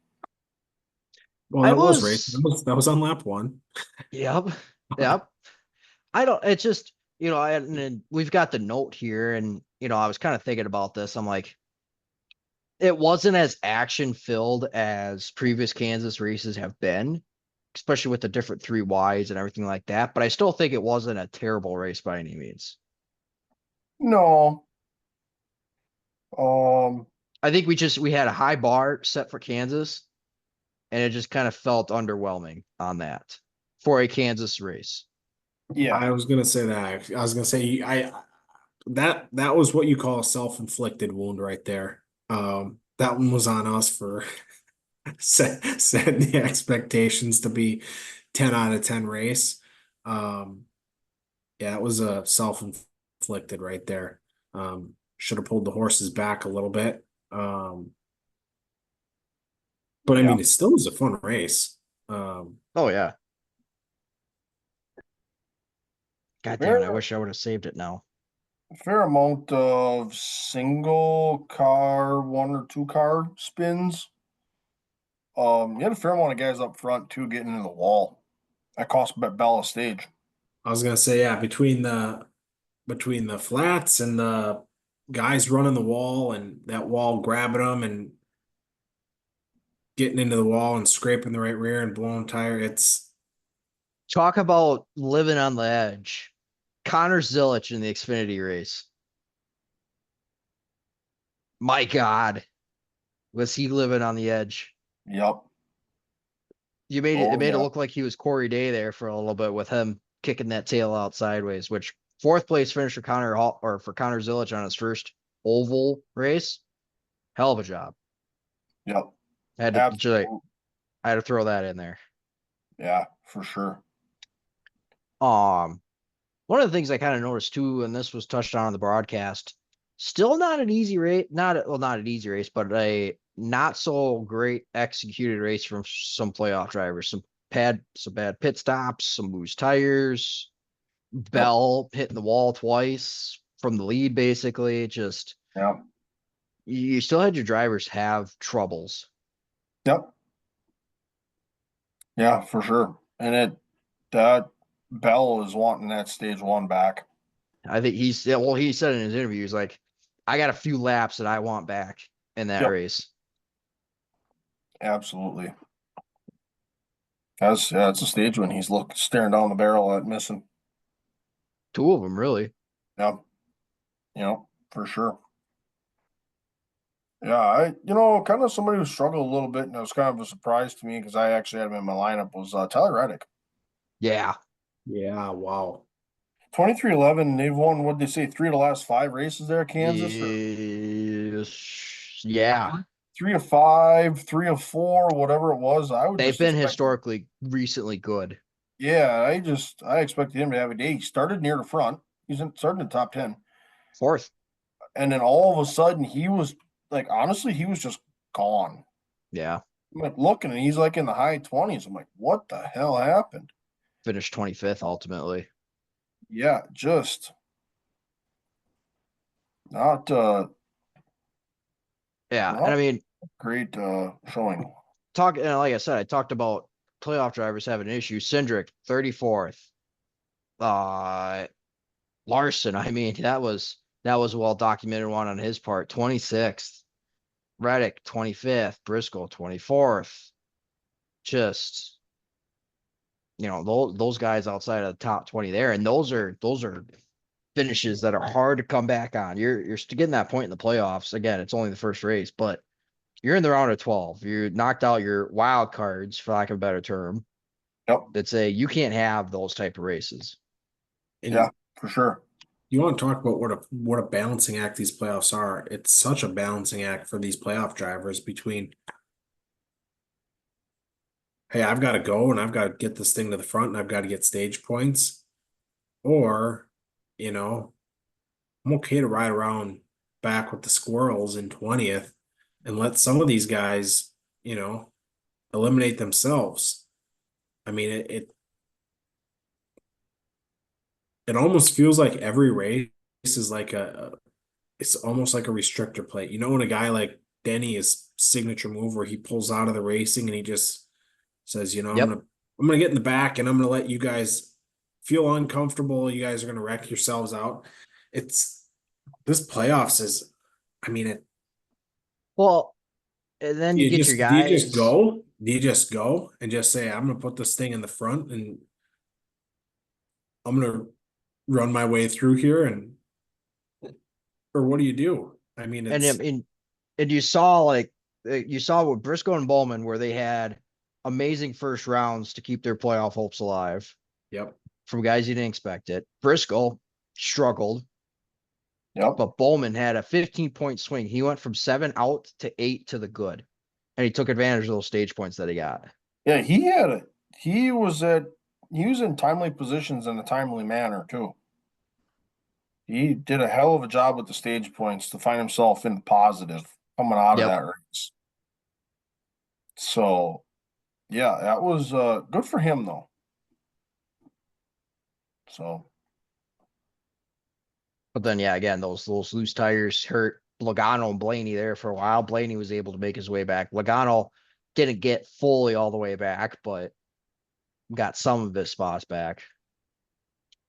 Well, I that was racing. was, That was on lap one. yep, yep. I don't, it's just, and then we've got the note here, and, I was kind of thinking about this. I'm like, it wasn't as action filled as previous Kansas races have been, especially with the different three Ys and everything like that. But I still think it wasn't a terrible race by any means. No. Um, I think we had a high bar set for Kansas, and it just kind of felt underwhelming on that for a Kansas race. yeah. I was gonna say that. I was gonna say that was what you call a self-inflicted wound right there. That one was on us for setting the expectations to be 10 out of 10 race. Um, yeah, it was a self-inflicted right there. Should have pulled the horses back a little bit. But I Yeah. mean, it still was a fun race. Oh yeah. God damn Fair, it, I wish I would have saved it now. fair amount of single car, one or two car spins. You had a fair amount of guys up front too getting into the wall. That cost Bell a stage. I was gonna say, yeah, between the flats and the guys running the wall and that wall grabbing them and getting into the wall and scraping the right rear and blowing tire. Talk about living on the edge. Connor Zilic in the Xfinity race. My God, was he living on the edge? Yep. It Oh made it yeah. look like he was Corey Day there for a little bit with him kicking that tail out sideways, which fourth place finish for for Connor Zilic on his first oval race. Hell of a job. Yep. I had Absolutely. I had to throw that in there. Yeah, for sure. Um, One of the things I kind of noticed too, and this was touched on in the broadcast, still not an easy race, not an easy race, but a not so great executed race from some playoff drivers. Some bad pit stops, some loose tires, Yep. Bell hitting the wall twice from the lead, basically. Just Yep. you still had your drivers have troubles. Yep. Yeah, for sure. And that Bell is wanting that stage one back. I think he said in his interview, he's like, I got a few laps that I want back in that Yep. race. Absolutely. It's a stage when he's staring down the barrel at missing. Two of them, really. Yeah. For sure. Yeah, kind of somebody who struggled a little bit, and it was kind of a surprise to me because I actually had him in my lineup was Tyler Reddick. Yeah. yeah, wow. 23-11, they've won, what they say, three of the last five races there at Kansas, or Yes. Yeah. three of five, three of four, whatever it was. I would They've just been expect, historically recently good. yeah, I expected him to have a day. He started near the front, started in the top 10, Fourth. and then all of a sudden he was like, honestly, he was just gone. Yeah. I'm like looking, and he's like in the high 20s. I'm like, what the hell happened? Finished 25th ultimately. Yeah, just not Yeah. And not I mean, great showing. like I said, I talked about playoff drivers having an issue. Cindric, 34th. Uh Larson, I mean, that was a well documented one on his part. 26th. Reddick, 25th. Briscoe, 24th. Just those guys outside of the top 20 there, and those are finishes that are hard to come back on. You're getting that point in the playoffs. Again, it's only the first race, but you're in the round of 12. You knocked out your wild cards, for lack of a better term, Yep. that say you can't have those type of races. Yeah, And for sure. you want to talk about what a balancing act these playoffs are. It's such a balancing act for these playoff drivers between, hey, I've got to go and I've got to get this thing to the front and I've got to get stage points, or, you know, I'm okay to ride around back with the squirrels in 20th and let some of these guys eliminate themselves. I mean, it almost feels like every race is like it's almost like a restrictor plate. When a guy like Denny is signature move where he pulls out of the racing and he just says, Yep. I'm gonna get in the back and I'm gonna let you guys feel uncomfortable. You guys are gonna wreck yourselves out. It's this playoffs is, I mean, Well, and then do you you get your just do you just guys. go? Do you just go and just say, I'm gonna put this thing in the front and I'm gonna run my way through here or what do you do? I mean, And I it's mean, and you saw you saw with Briscoe and Bowman where they had amazing first rounds to keep their playoff hopes alive yep. from guys you didn't expect it. Briscoe struggled, Yep. but Bowman had a 15-point swing. He went from 7 out to 8 to the good, and he took advantage of those stage points that he got. Yeah, he was in timely positions in a timely manner too. He did a hell of a job with the stage points to find himself in the positive coming out of Yep. that race. So yeah, that was good for him though. So But then, yeah, again, those loose tires hurt Logano and Blaney there for a while. Blaney was able to make his way back. Logano didn't get fully all the way back, but got some of his spots back.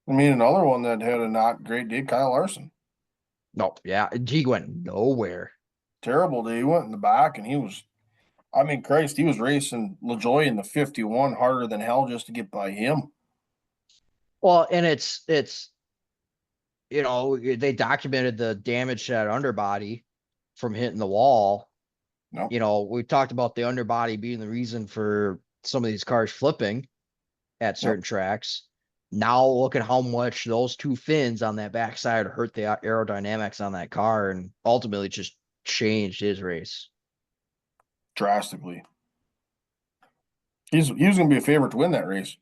I mean, another one that had a not great day, Kyle Larson. No, yeah, he went nowhere. Terrible day. He went in the back and I mean, Christ, he was racing LaJoy in the 51 harder than hell just to get by him. Well, and it's they documented the damage to that underbody from hitting the wall. No, We talked about the underbody being the reason for some of these cars flipping at yep, certain tracks. Now look at how much those two fins on that backside hurt the aerodynamics on that car and ultimately just changed his race. drastically. He was going to be a favorite to win that race.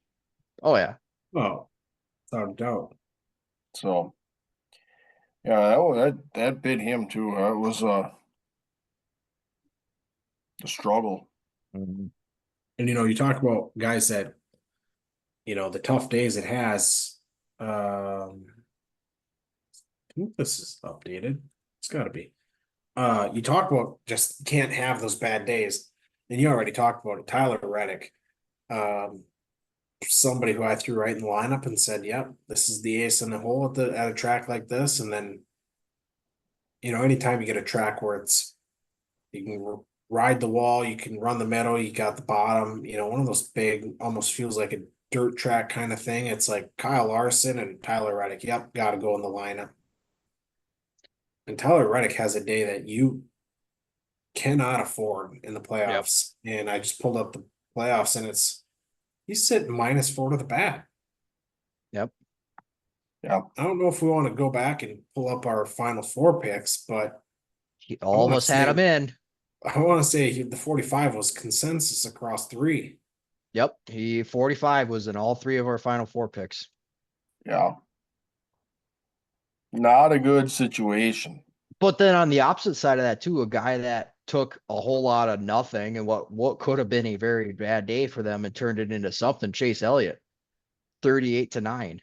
Oh yeah. Oh, without a doubt. So yeah, that bit him too. It was a struggle. Mhm. And you talk about guys that, the tough days it has. I think this is updated. It's gotta be. You talk about just can't have those bad days. And you already talked about it. Tyler Reddick. Um, Somebody who I threw right in the lineup and said, yep, this is the ace in the hole at a track like this. And then, anytime you get a track where you can ride the wall, you can run the middle, you got the bottom, one of those big, almost feels like a dirt track kind of thing. It's like Kyle Larson and Tyler Reddick. Yep, got to go in the lineup. And Tyler Reddick has a day that you cannot afford in the Yep. playoffs. And I just pulled up the playoffs and he's sitting -4 to the bat. Yep. Yeah, I don't know if we want to go back and pull up our final four picks, but He I want to almost had him say in. the 45 was consensus across three. Yep. He 45 was in all three of our final four picks. yeah. Not a good situation. But then on the opposite side of that too, a guy that took a whole lot of nothing and what could have been a very bad day for them and turned it into something. Chase Elliott, 38-9.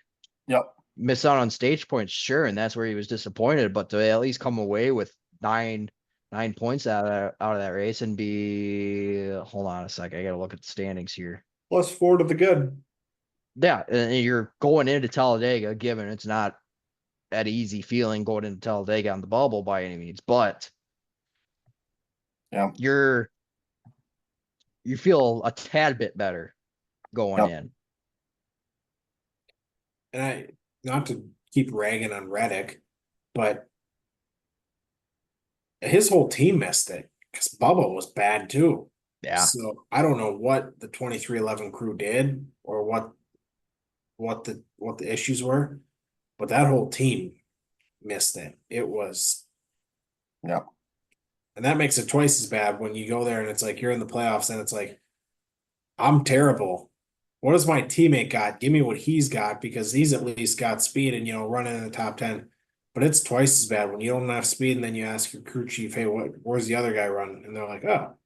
Yep. Missed out on stage points, sure, and that's where he was disappointed. But to at least come away with nine points out of that race and be hold on a second, I gotta look at the standings here. +4 to the good. Yeah, and you're going into Talladega, given it's not that easy feeling going into Talladega on the bubble by any means, but Yeah. you feel a tad bit better going Yep. in. And not to keep ragging on Reddick, but his whole team missed it because Bubba was bad too. Yeah. So I don't know what the 2311 crew did or what the issues were, but that whole team missed it. It was, Yeah. and that makes it twice as bad when you go there and it's like you're in the playoffs and it's like I'm terrible. What does my teammate got? Give me what he's got because he's at least got speed and running in the top 10. But it's twice as bad when you don't have speed and then you ask your crew chief, hey, where's the other guy running? And they're like, oh,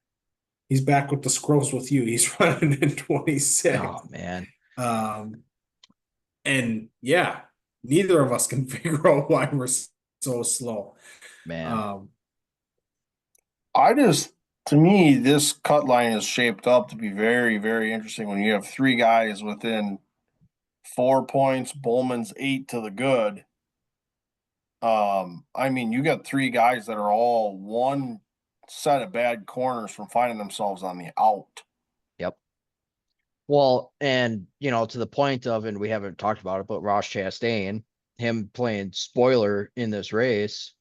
He's back with the squirrels with you. He's running in 26. Oh man, And yeah, neither of us can figure out why we're so slow. man. Um, To me, this cut line is shaped up to be very, very interesting when you have three guys within 4 points, Bowman's 8 to the good. I mean, you got three guys that are all one set of bad corners from finding themselves on the out. Yep. Well, and to the point of, and we haven't talked about it, but Ross Chastain, him playing spoiler in this race.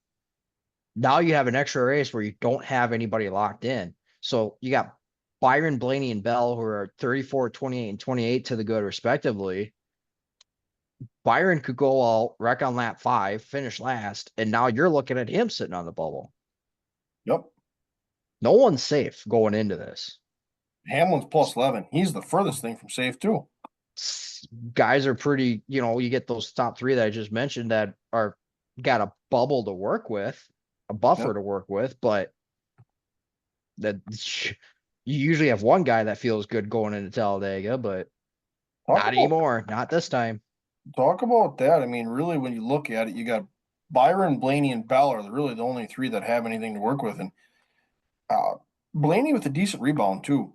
Now you have an extra race where you don't have anybody locked in. So you got Byron, Blaney, and Bell, who are 34, 28, and 28 to the good, respectively. Byron could go out, wreck on lap 5, finish last, and now you're looking at him sitting on the bubble. Yep. No one's safe going into this. Hamlin's plus 11. He's the furthest thing from safe, too. Guys are pretty, you get those top 3 that I just mentioned that are got a bubble to work with, a buffer to work with, but that you usually have one guy that feels good going into Talladega, but not anymore. Not this time. Talk about that. I mean, really, when you look at it, you got Byron, Blaney, and Bell are really the only 3 that have anything to work with. And Blaney with a decent rebound, too,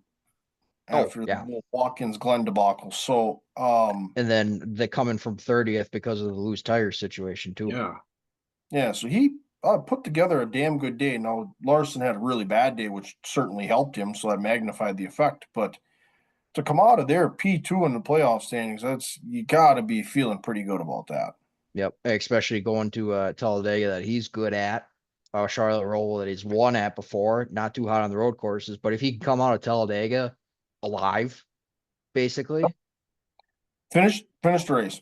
after the whole Watkins Glen debacle. So, and then they coming from 30th because of the loose tire situation, too. yeah. Yeah, so he put together a damn good day. Now, Larson had a really bad day, which certainly helped him, so that magnified the effect. But to come out of there P2 in the playoff standings, you got to be feeling pretty good about that. Yep, especially going to Talladega that he's good at, Charlotte Roll that he's won at before, not too hot on the road courses. But if he can come out of Talladega alive, basically. Finish the race.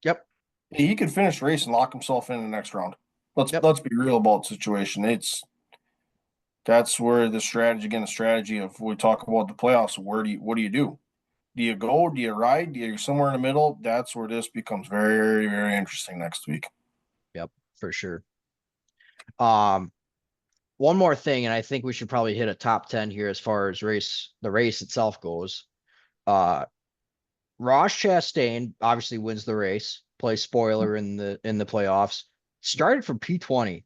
Yep. He could finish the race and lock himself in the next round. Let's be real about the situation. That's where the strategy of we talk about the playoffs. What do you do? Do you go? Do you ride? Do you somewhere in the middle? That's where this becomes very, very interesting next week. Yep, for sure. One more thing, and I think we should probably hit a top 10 here as far as the race itself goes. Ross Chastain obviously wins the race, plays spoiler in the playoffs. Started from P20.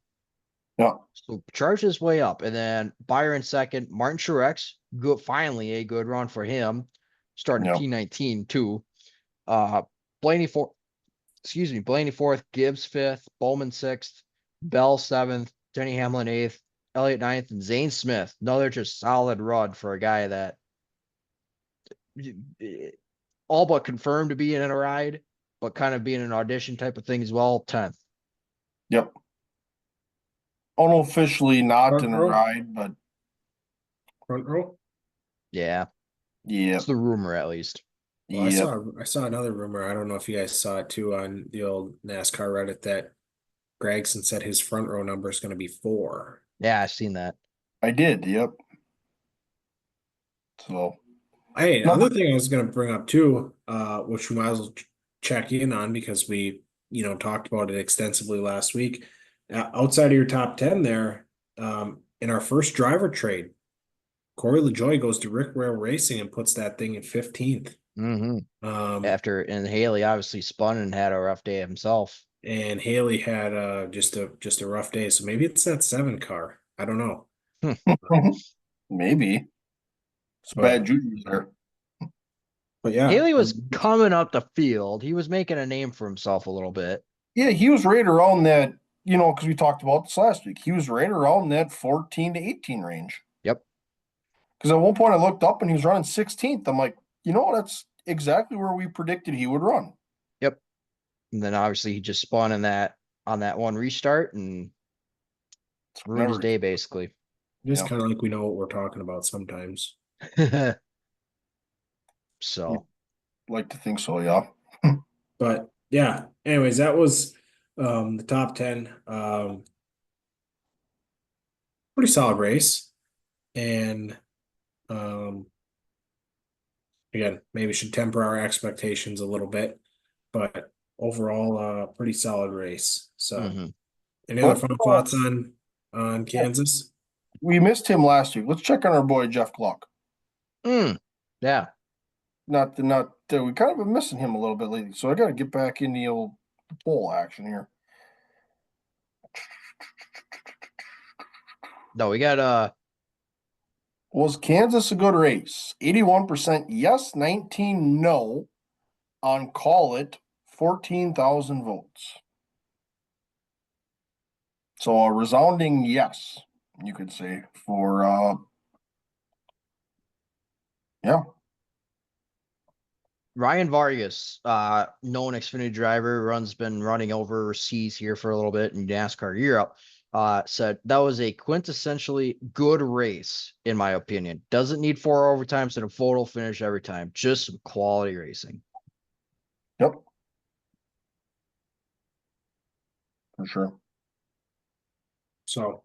Yeah. So charged his way up. And then Byron second, Martin Truex, finally a good run for him. Starting P19 too. Blaney fourth, Gibbs fifth, Bowman sixth, Bell seventh, Denny Hamlin eighth, Elliott ninth, and Zane Smith. Another just solid run for a guy that all but confirmed to be in a ride, but kind of being an audition type of thing as well. 10th. Yep. Unofficially not Front in a row? ride, but Front row? Yeah. Yeah. It's the rumor at least. Well, I saw another rumor. I don't know if you guys saw it too on the old NASCAR Reddit that Gregson said his front row number is going to be 4. Yeah, I've seen that. I did. Yep. So, hey, another thing I was going to bring up too, which we might as well check in on because we, talked about it extensively last week. Outside of your top 10 there, in our first driver trade, Corey LaJoie goes to Rick Rail Racing and puts that thing in 15th. Mm-hmm. And Haley obviously spun and had a rough day himself. And Haley had just a rough day. So maybe it's that 7 car. I don't know. Maybe. It's bad juju there. But yeah. Haley was coming up the field. He was making a name for himself a little bit. Yeah, he was right around that, because we talked about this last week. He was right around that 14 to 18 range. Yep. Because at one point I looked up and he was running 16th. I'm like, that's exactly where we predicted he would run. Yep. And then obviously he just spun on that one restart and ruined his day basically. Just kind of like we know what we're talking about sometimes. So like to think so, yeah. But yeah, anyways, that was the top 10. Pretty solid race. And again, maybe should temper our expectations a little bit, but overall, pretty solid race. So any other final thoughts on Kansas? we missed him last week. Let's check on our boy Jeff Gluck. Yeah. Not we kind of been missing him a little bit lately, so I got to get back in the old poll action here. No, we got Was Kansas a good race? 81% yes, 19 no. On call it, 14,000 votes. So a resounding yes, you could say, for yeah. Ryan Vargas, known Xfinity driver, been running overseas here for a little bit in NASCAR Europe. Said that was a quintessentially good race, in my opinion. Doesn't need 4 overtimes and a photo finish every time. Just some quality racing. Yep. For sure. So,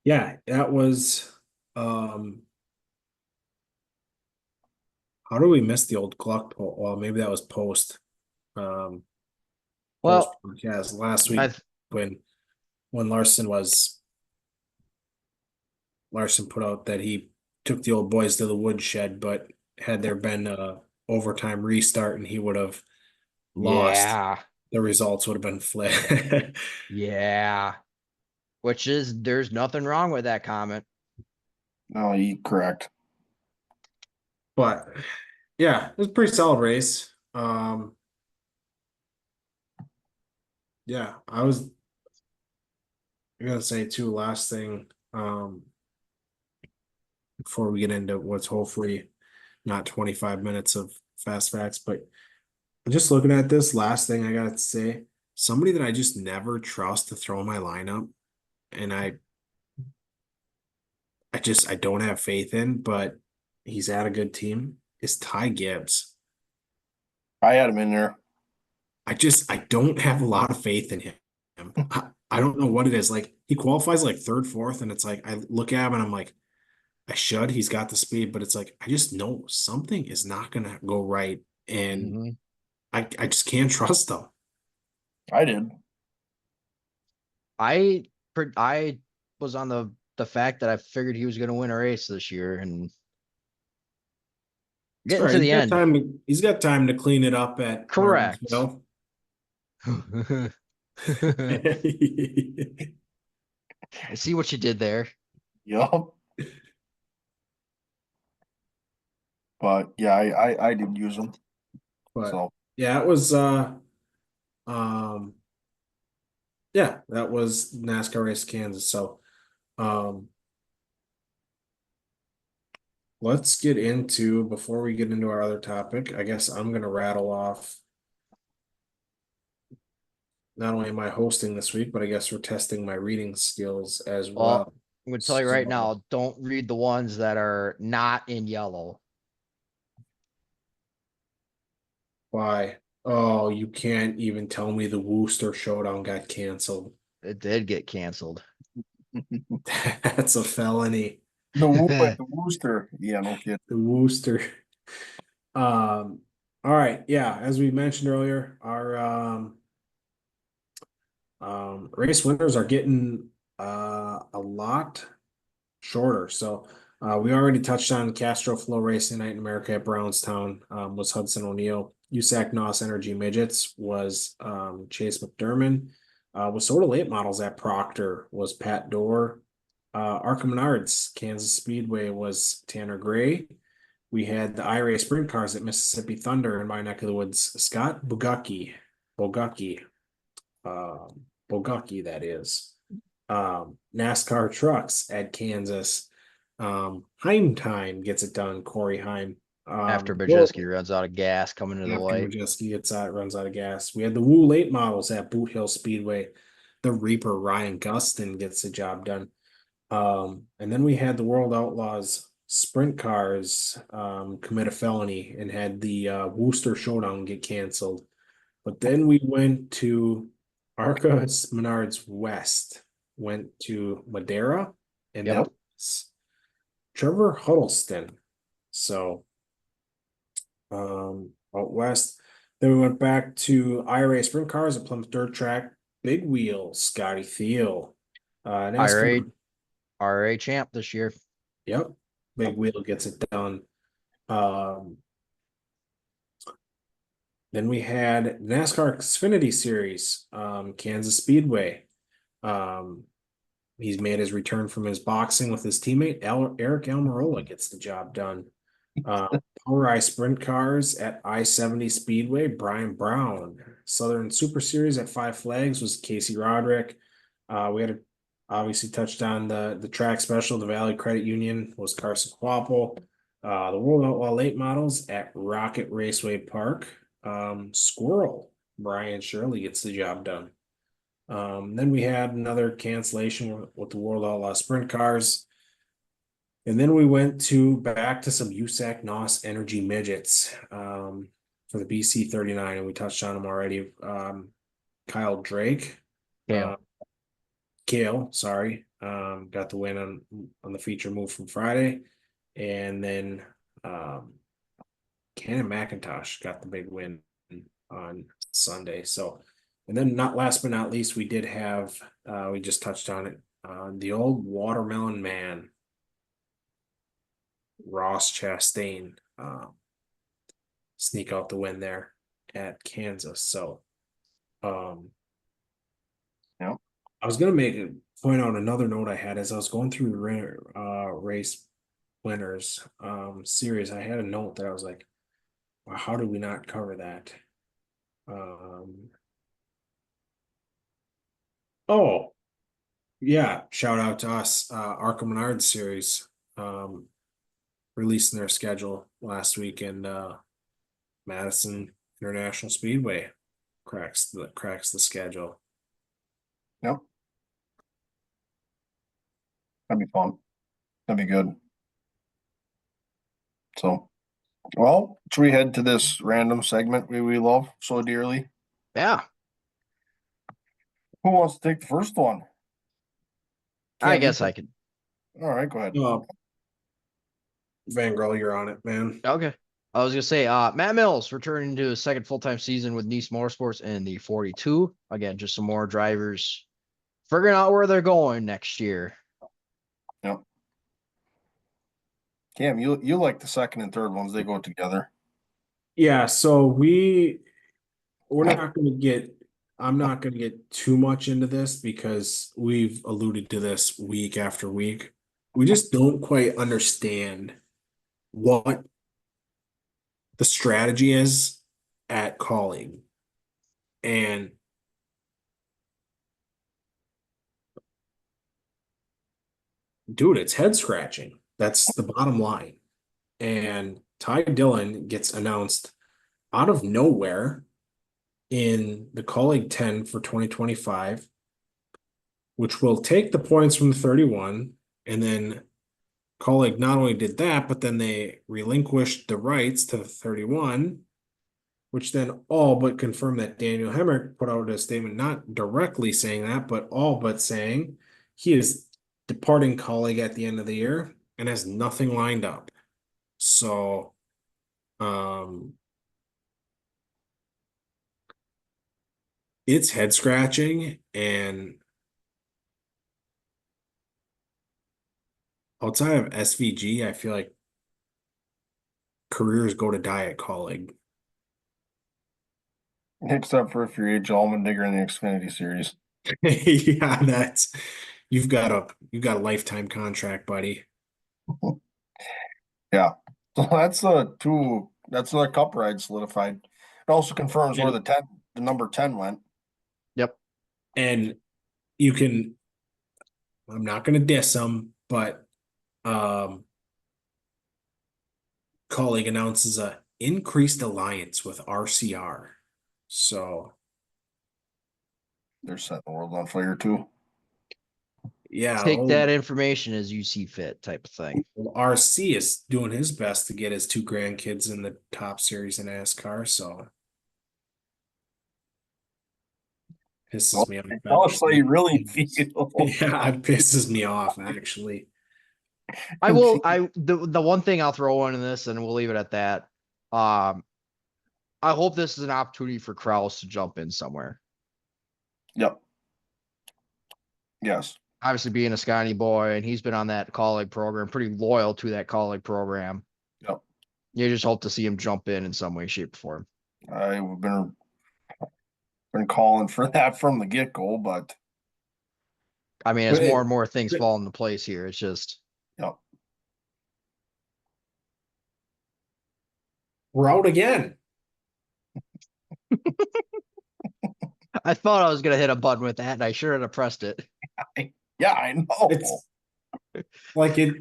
yeah, that was, how do we miss the old Gluck poll? Well, maybe that was post post Well, podcast last I week when Larson put out that he took the old boys to the woodshed, but had there been a overtime restart and he would have lost, yeah, the results would have been flipped. yeah. Which is there's nothing wrong with that comment. No, you correct. But yeah, it was a pretty solid race. Yeah, I gotta say too, last thing, before we get into what's hopefully not 25 minutes of fast facts, but just looking at this last thing, I gotta say, somebody that I just never trust to throw my lineup, and I don't have faith in, but he's at a good team, is Ty Gibbs. I had him in there. I don't have a lot of faith in him. I don't know what it is. Like he qualifies like third, fourth, and it's like I look at him and I'm like, I should. He's got the speed, but it's like I just know something is not gonna go right, and Mm-hmm. I just can't trust him. I did. I was on the fact that I figured he was going to win a race this year, and It's all getting right. to the end. He's got time to clean it up at Correct. Martinsville. I see what you did there. Yup. But yeah, I did use him. But So yeah, it was um yeah, that was NASCAR race Kansas. So um let's get into, before we get into our other topic, I guess I'm gonna rattle off, not only am I hosting this week, but I guess we're testing my reading skills as Well, well. I'm going to tell you right So now, don't read the ones that are not in yellow. why? Oh, you can't even tell me the Worcester Showdown got canceled. It did get canceled. That's a felony. the Wooster. Yeah, no kidding. The Worcester. All right, yeah, as we mentioned earlier, our race winners are getting a lot shorter. So we already touched on Castrol Floracing Night in America at Brownstown, was Hudson O'Neill. USAC NOS Energy Midgets was Chase McDermott. Was sort of late models at Proctor was Pat Dorr. Arca Menards, Kansas Speedway was Tanner Gray. We had the IRA sprint cars at Mississippi Thunder in my neck of the woods. Scott Bogacki, Bogacki, that is. NASCAR trucks at Kansas. Heim Time gets it done. Corey Heim. After Bajeski runs out of gas coming to the After white. Majeski runs out of gas. We had the Woo late models at Boot Hill Speedway. The Reaper Ryan Gustin gets the job done. And then we had the World Outlaws sprint cars commit a felony and had the Worcester Showdown get canceled. But then we went to Arca Menards West, went to Madera, and Yep. that was Trevor Huddleston. So out west. Then we went back to IRA sprint cars at Plymouth Dirt Track, Big Wheel, Scotty Thiel. IRA, RA champ this year. Yep. Big wheel gets it done. Then we had NASCAR Xfinity Series, Kansas Speedway. He's made his return from his boxing with his teammate Eric Almirola gets the job done. Power I Sprint Cars at I-70 Speedway, Brian Brown. Southern Super Series at Five Flags was Casey Roderick. We had obviously touched on the track special, the Valley Credit Union was Carson Quapple. The World Outlaw Late Models at Rocket Raceway Park. Squirrel, Brian Shirley gets the job done. Then we had another cancellation with the World Outlaw Sprint Cars. And then we went back to some USAC NOS Energy Midgets for the BC39, and we touched on them already. Kyle Drake, Kale, sorry, got the win on the feature move from Friday. And then Cannon McIntosh got the big win on Sunday. So, and then last but not least, we did have, we just touched on it, the old Watermelon Man, Ross Chastain, sneak out the win there at Kansas. So, Yeah. I was gonna point out another note I had as I was going through the race winners series. I had a note that I was like, wow, how did we not cover that? Oh, yeah, shout out to us, Arkham Menard series, releasing their schedule last week, and Madison International Speedway cracks the schedule. Yep. That'd be fun. That'd be good. So, well, should we head to this random segment we love so dearly? Yeah. Who wants to take the first one? I guess I could. All right, go ahead. Van Girl, you're on it, man. Okay. I was gonna say, Matt Mills returning to his second full-time season with Nice Motorsports in the 42. Again, just some more drivers figuring out where they're going next year. Yep. Cam, you like the second and third ones, they go together. Yeah, so we're not going to get, I'm not going to get too much into this because we've alluded to this week after week. We just don't quite understand what the strategy is at calling. And dude, it's head scratching. That's the bottom line. And Ty Dillon gets announced out of nowhere in the Colleague 10 for 2025, which will take the points from the 31. And then Colleague not only did that, but then they relinquished the rights to the 31, which then all but confirmed that Daniel Hemrick put out a statement, not directly saying that, but all but saying he is departing Colleague at the end of the year and has nothing lined up. So, it's head scratching, and outside of SVG, I feel like careers go to die at Colleague. Except for if you're Age Allmendinger in the Xfinity Series. Yeah, you've got a lifetime contract, buddy. Yeah. So that's the cup ride solidified. It also confirms where the number 10 went. Yep. And I'm not gonna diss them, but Colleague announces a increased alliance with RCR. So They're setting the world on fire too. yeah, Take that information as you see fit, type of thing. RC is doing his best to get his two grandkids in the top series in NASCAR, so pisses me off. Tell us how you really feel. Yeah, it pisses me off actually. The one thing I'll throw in this, and we'll leave it at that. I hope this is an opportunity for Kraus to jump in somewhere. Yep. Yes. obviously being a Scotty boy, and he's been on that college program, pretty loyal to that college program. Yep. You just hope to see him jump in some way, shape, or form. I've been calling for that from the get go, but I mean, as But more it, and more things but fall into place here, it's just yep. we're out again. I thought I was gonna hit a button with that, and I sure have pressed it. Yeah, I know. It's like it.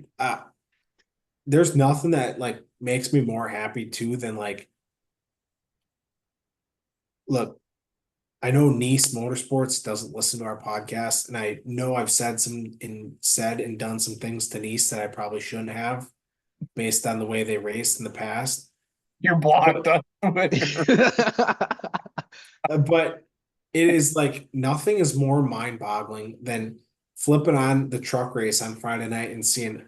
There's nothing that like makes me more happy too than like, look, I know Nice Motorsports doesn't listen to our podcast, and I know I've said and done some things to Nice that I probably shouldn't have based on the way they raced in the past. You're blocked But, on Twitter. but it is like nothing is more mind-boggling than flipping on the truck race on Friday night and seeing,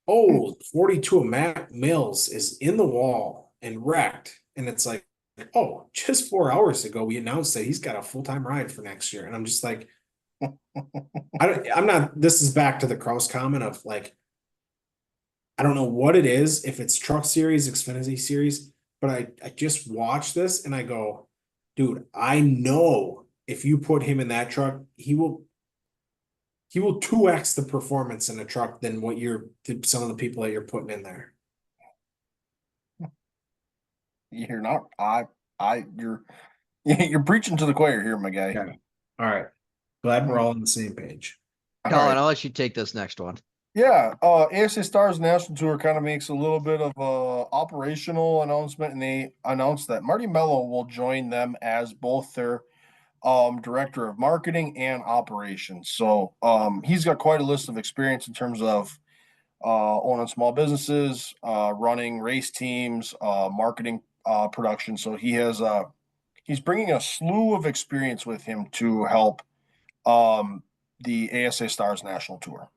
oh, 42 of Matt Mills is in the wall and wrecked. And it's like, oh, just 4 hours ago, we announced that he's got a full-time ride for next year. And I'm just like, I'm not, this is back to the Kraus comment of like, I don't know what it is, if it's Truck Series, Xfinity Series, but I just watch this and I go, dude, I know if you put him in that truck, he will 2x the performance in a truck than what some of the people that you're putting in there. You're not. You're preaching to the choir here, my guy. Yeah. All right. Glad we're all on the same page. All Colin, right. I'll let you take this next one. Yeah, ASA Stars National Tour kind of makes a little bit of a operational announcement, and they announced that Marty Mello will join them as both their director of marketing and operations. So he's got quite a list of experience in terms of owning small businesses, running race teams, marketing, production. So he's bringing a slew of experience with him to help the ASA Stars National Tour.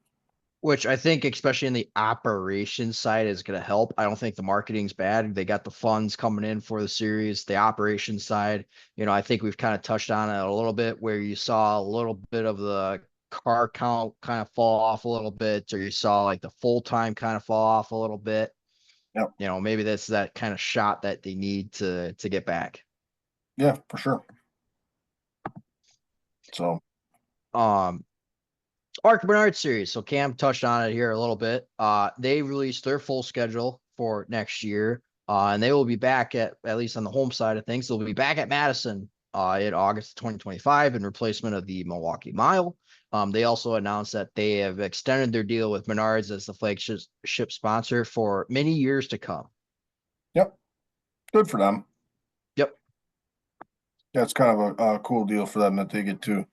Which I think, especially in the operations side, is going to help. I don't think the marketing's bad. They got the funds coming in for the series. The operations side, I think we've kind of touched on it a little bit, where you saw a little bit of the car count kind of fall off a little bit, or you saw like the full time kind of fall off a little bit. Yep. Maybe that's that kind of shot that they need to get back. Yeah, for sure. So, Arc Bernard series. So Cam touched on it here a little bit. They released their full schedule for next year. And they will be back at least on the home side of things. They'll be back at Madison in August 2025 in replacement of the Milwaukee Mile. They also announced that they have extended their deal with Menards as the flagship sponsor for many years to come. yep, good for them. Yep. That's kind of a cool deal for them that they get to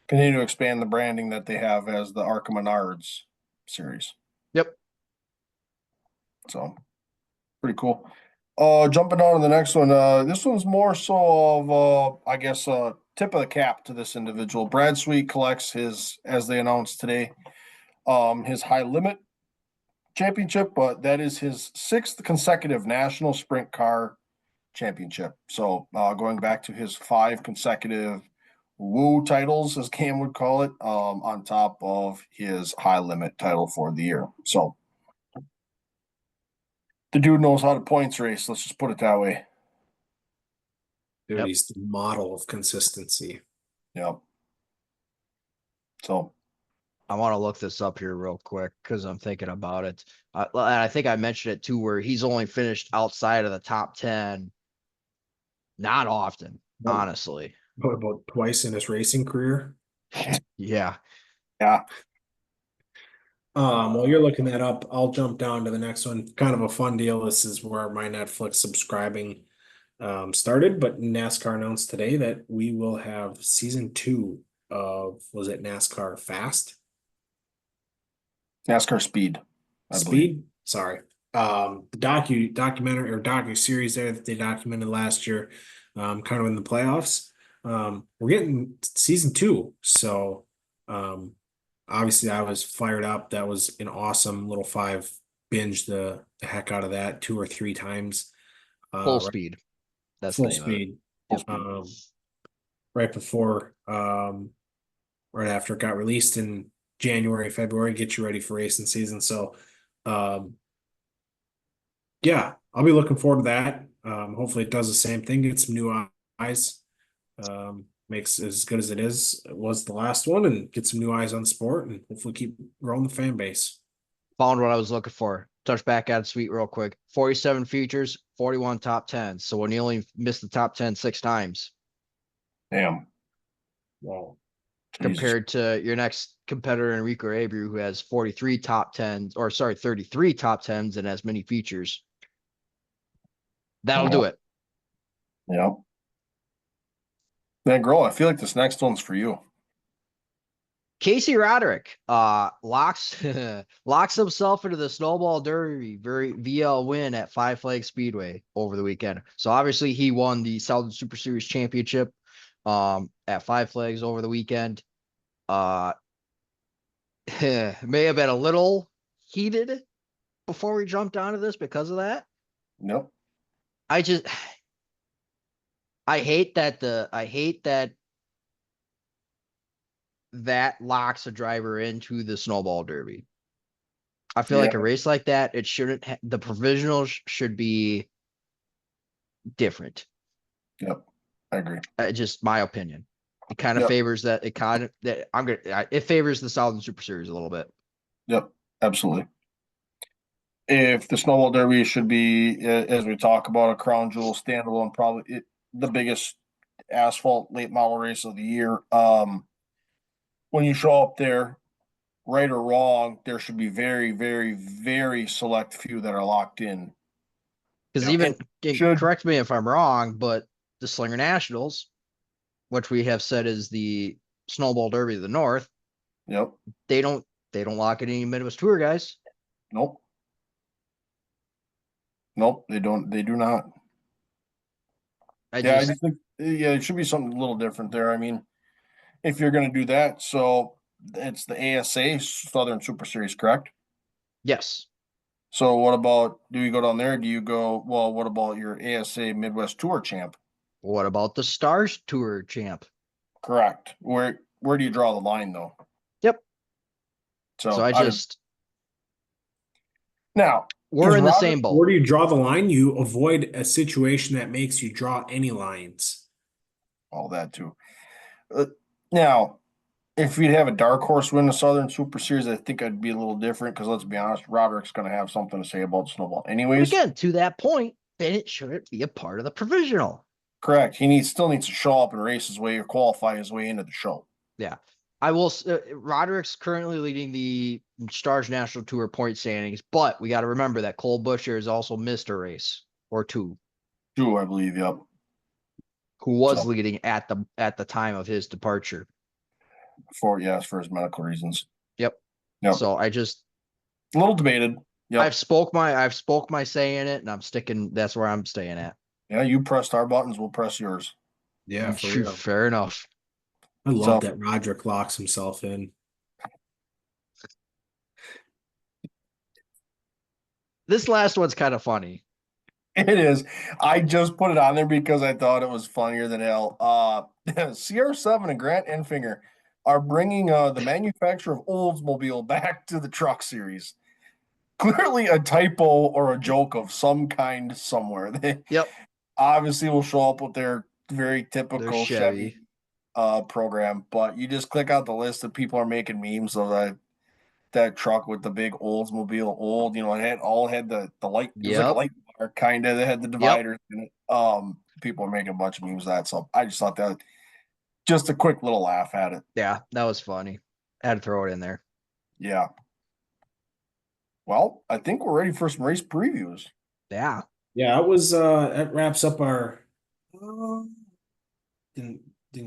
continue to expand the branding that they have as the Arca Menards series. Yep. So, pretty cool. Jumping on to the next one. This one's more so of, I guess, tip of the cap to this individual. Brad Sweet collects his, as they announced today, his high limit championship, but that is his 6th consecutive national sprint car championship. So, going back to his 5 consecutive woo titles, as Cam would call it, on top of his high limit title for the year. So, the dude knows how to points race. Let's just put it that way. Dude, Yep. he's the model of consistency. Yep. So, I want to look this up here real quick because I'm thinking about it. And I think I mentioned it too, where he's only finished outside of the top 10 not often, honestly. What about twice in his racing career? Yeah. yeah. While you're looking that up, I'll jump down to the next one. Kind of a fun deal. This is where my Netflix subscribing started, but NASCAR announced today that we will have season 2 of, was it NASCAR Fast? NASCAR Speed. Speed? Sorry. The documentary or docu-series there that they documented last year, kind of in the playoffs. We're getting season 2. So obviously I was fired up. That was an awesome little 5 binge the heck out of that 2 or 3 times. Full speed. That's Full the name of it. speed. Full speed. Right before right after it got released, and January, February, get you ready for racing season. So, yeah, I'll be looking forward to that. Hopefully it does the same thing, get some new eyes. Makes it as good as it was the last one, and get some new eyes on the sport, and hopefully keep growing the fan base. Found what I was looking for. Touch back at Sweet real quick. 47 features, 41 top 10s. So when you only miss the top 10 6 times, Damn. Wow. Jesus. compared to your next competitor, Enrico Abreu, who has 43 top 10s, or sorry, 33 top 10s and as many features. That'll do it. Yep. Then, girl, I feel like this next one's for you. Casey Roderick locks himself into the Snowball Derby via a win at Five Flags Speedway over the weekend. So obviously he won the Southern Super Series championship at Five Flags over the weekend. May have been a little heated before we jumped onto this because of that. Nope. I hate that that locks a driver into the Snowball Derby. I feel like a race like that, it shouldn't the provisionals should be different. Yep. I agree. Just my opinion. It kind of favors that. It favors the Southern Super Series a little bit. Yep. Absolutely. If the Snowball Derby should be, as we talk about, a crown jewel standalone, probably the biggest asphalt late model race of the year. When you show up there, right or wrong, there should be very, very, very select few that are locked in. Because correct me if I'm wrong, but the Slinger Nationals, which we have said is the Snowball Derby of the North, yep, they don't lock in any Midwest Tour guys. Nope, they don't. They do not. I just think it should be something a little different there. I mean, if you're going to do that, so it's the ASA Southern Super Series, correct? Yes. So what about, do you go down there? Do you go, well, what about your ASA Midwest Tour champ? What about the Stars Tour champ? Correct. Where do you draw the line though? Yep. So now we're in the same boat. Where do you draw the line? You avoid a situation that makes you draw any lines. All that too. Now, if we'd have a dark horse win the Southern Super Series, I think I'd be a little different because let's be honest, Roderick's going to have something to say about Snowball. Anyways, but again, to that point, then it shouldn't be a part of the provisional. Correct. He still needs to show up and race his way or qualify his way into the show. Yeah. I will. Roderick's currently leading the Stars National Tour point standings, but we got to remember that Cole Buescher has also missed a race or two. Two, I believe. Yep. Who was leading at the time of his departure? For his medical reasons. Yep. So I just a little debated. Yep. I've spoke my say in it, and I'm sticking. That's where I'm staying at. Yeah, you pressed our buttons, we'll press yours. Yeah, fair enough. I love that Roderick locks himself in. This last one's kind of funny. It is. I just put it on there because I thought it was funnier than hell. CR7 and Grant Enfinger are bringing the manufacturer of Oldsmobile back to the Truck Series. Clearly a typo or a joke of some kind somewhere. They obviously will show up with their very typical Chevy program, but you just click out the list of people are making memes of that truck with the big Oldsmobile old, it had the light, it was like a light bar kind of, they had the dividers in it. People are making a bunch of memes of that, so I just thought that just a quick little laugh at it. Yeah, that was funny. I had to throw it in there. Yeah. Well, I think we're ready for some race previews. Yeah. Yeah, it was that wraps up our didn't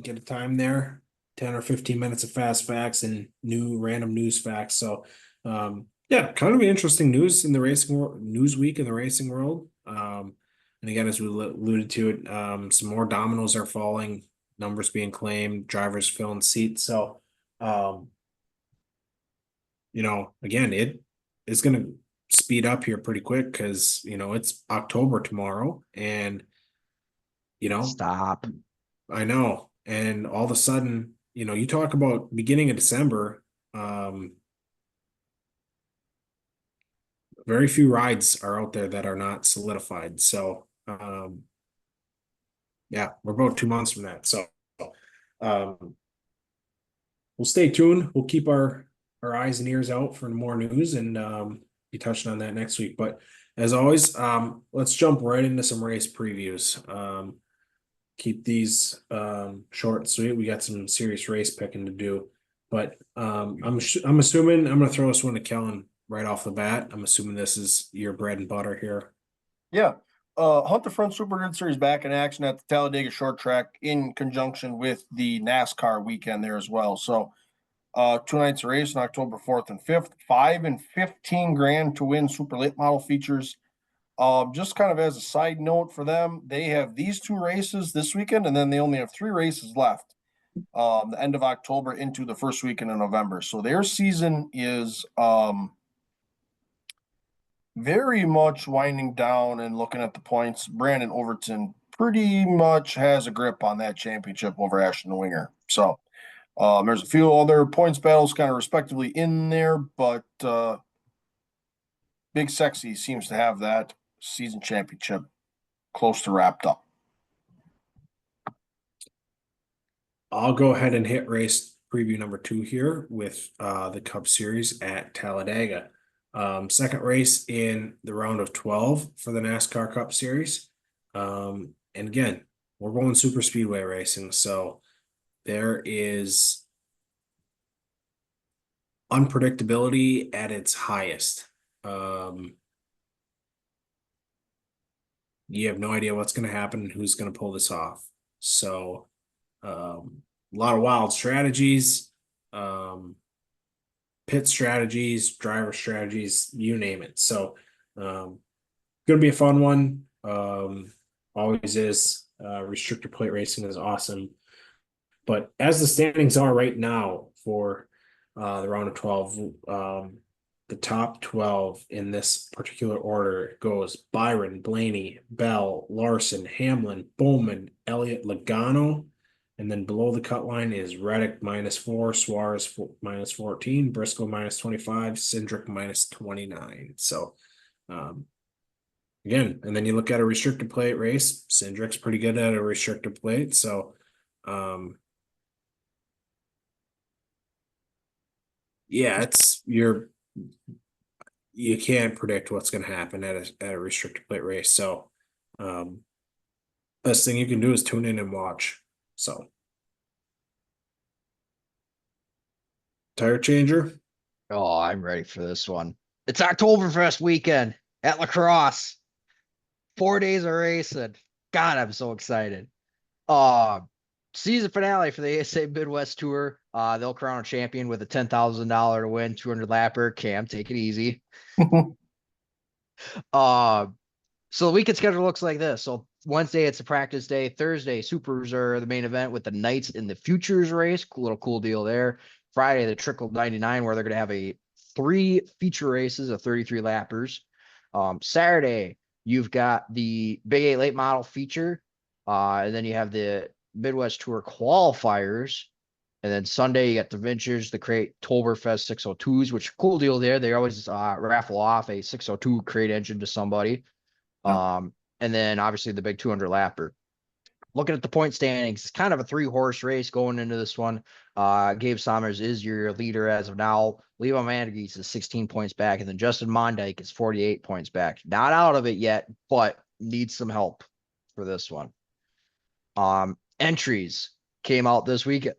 get a time there. 10 or 15 minutes of fast facts and new random news facts. So yeah, kind of interesting news in the racing world, news week in the racing world. And again, as we alluded to it, some more dominoes are falling, numbers being claimed, drivers filling seats. So again, it is going to speed up here pretty quick because it's October tomorrow, and stop. I know, and all of a sudden, you talk about beginning of December, Very few rides are out there that are not solidified. So, yeah, we're about 2 months from that. So, um, we'll stay tuned. We'll keep our eyes and ears out for more news and be touching on that next week. But as always, let's jump right into some race previews. Keep these short and sweet. We got some serious race picking to do. But I'm assuming I'm gonna throw this one to Kellen right off the bat. I'm assuming this is your bread and butter here. Yeah. Hunt the Front Super Good Series back in action at the Talladega Short Track in conjunction with the NASCAR weekend there as well. So 2 nights of race on October 4th and 5th, 5 and 15 grand to win super late model features. Just kind of as a side note for them, they have these 2 races this weekend, and then they only have 3 races left. The end of October into the first weekend of November. So their season is very much winding down and looking at the points. Brandon Overton pretty much has a grip on that championship over Ashton Winger. So there's a few other points battles kind of respectively in there, but Big Sexy seems to have that season championship close to wrapped up. I'll go ahead and hit race preview number 2 here with the Cup Series at Talladega. Second race in the round of 12 for the NASCAR Cup Series. And again, we're going super speedway racing, so there is unpredictability at its highest. You have no idea what's going to happen and who's going to pull this off. So, a lot of wild strategies, pit strategies, driver strategies, you name it. So, going to be a fun one. Always is. Restrictor plate racing is awesome. But as the standings are right now for the round of 12, the top 12 in this particular order goes Byron, Blaney, Bell, Larson, Hamlin, Bowman, Elliott, Logano. And then below the cut line is Reddick -4, Suarez -14, Briscoe -25, Cindric -29. So, again, and then you look at a restricted plate race, Cindric's pretty good at a restricted plate. So, yeah, you can't predict what's going to happen at a restricted plate race. So, best thing you can do is tune in and watch. So, tire changer. Oh, I'm ready for this one. It's Oktoberfest weekend at La Crosse. 4 days of racing. God, I'm so excited. Season finale for the ASA Midwest Tour. They'll crown a champion with a $10,000 to win, 200 lapper. Cam, take it easy. So the weekend schedule looks like this. So Wednesday, it's a practice day. Thursday, Supers are the main event with the Knights in the Futures race. Cool deal there. Friday, the Trickle 99, where they're going to have 3 feature races of 33 lappers. Saturday, you've got the Big 8 late model feature. And then you have the Midwest Tour qualifiers. And then Sunday, you got the Ventures, the Crate Toberfest 602s, which cool deal there. They always raffle off a 602 crate engine to somebody. And then obviously the big 200 lapper. Looking at the point standings, it's kind of a 3-horse race going into this one. Gabe Sommers is your leader as of now. Leo Vandergeest is 16 points back, and then Justin Mondyke is 48 points back. Not out of it yet, but needs some help for this one. Entries came out this week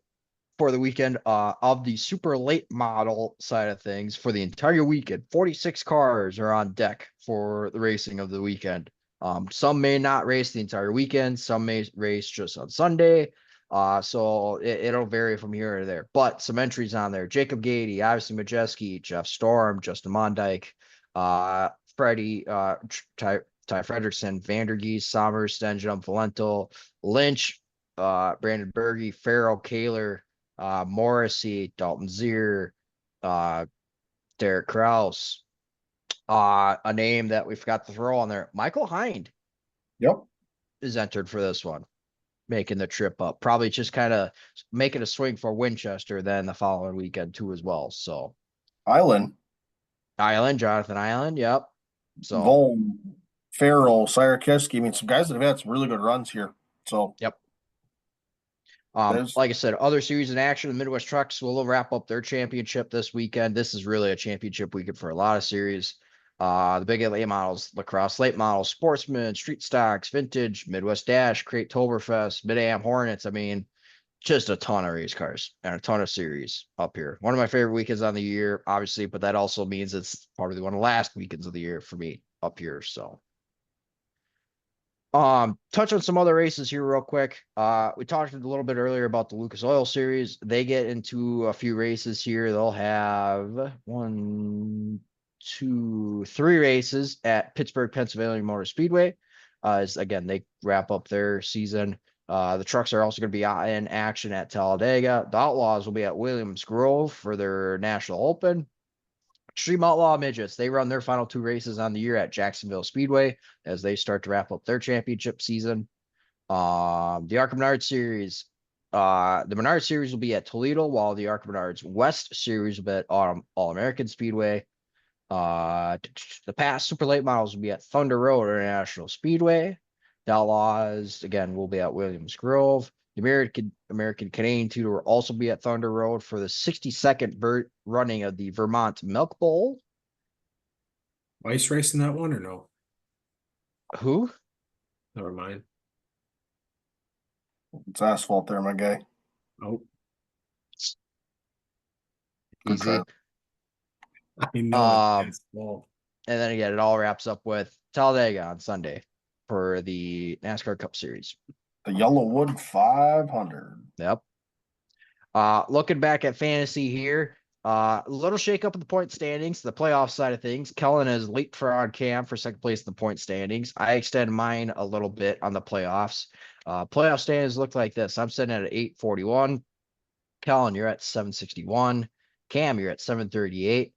for the weekend of the super late model side of things for the entire weekend. 46 cars are on deck for the racing of the weekend. Some may not race the entire weekend. Some may race just on Sunday. So it'll vary from here to there. But some entries on there: Jacob Gady, obviously Majeski, Jeff Storm, Justin Mondyke, Freddie, Ty Fredrickson, Vandergeest, Sommers, Stenjum, Valento, Lynch, Brandon Berge, Farrell, Kaler, Morrissey, Dalton Zier, Derek Kraus. A name that we forgot to throw on there, Michael Hind. Yep. Is entered for this one. making the trip up. Probably just kind of making a swing for Winchester then the following weekend too as well. So Island, Jonathan Island, yep. So Volm, Farrell, Sierkiewicz. I mean, some guys that have had some really good runs here. So yep. there's Like I said, other series in action, the Midwest Trucks will wrap up their championship this weekend. This is really a championship weekend for a lot of series. The big late models, lacrosse late models, sportsman, street stocks, vintage, Midwest Dash, Crate Toberfest, Mid-Am Hornets. I mean, just a ton of race cars and a ton of series up here. One of my favorite weekends on the year, obviously, but that also means it's probably one of the last weekends of the year for me up here. So touch on some other races here real quick. We talked a little bit earlier about the Lucas Oil Series. They get into a few races here. They'll have 1, 2, 3 races at Pittsburgh, Pennsylvania Motor Speedway. As again, they wrap up their season. The trucks are also going to be in action at Talladega. The Outlaws will be at Williams Grove for their National Open. Extreme Outlaw Midgets, they run their final 2 races on the year at Jacksonville Speedway as they start to wrap up their championship season. The Arc Menard Series, the Menard Series will be at Toledo, while the Arc Menard's West Series will be at All-American Speedway. The past super late models will be at Thunder Road International Speedway. The Outlaws, again, will be at Williams Grove. The American Canadian Tour will also be at Thunder Road for the 62nd running of the Vermont Milk Bowl. Ice race in that one or no? Who? Never mind. it's asphalt there, my guy. Oh, Good Easy. try. I know it's well. And then again, it all wraps up with Talladega on Sunday for the NASCAR Cup Series. The Yellowwood 500. Yep. Looking back at fantasy here, a little shake up in the point standings, the playoff side of things. Kellen is leapfrog Cam for second place in the point standings. I extend mine a little bit on the playoffs. Playoff standings look like this. I'm sitting at 841. Kellen, you're at 761. Cam, you're at 738.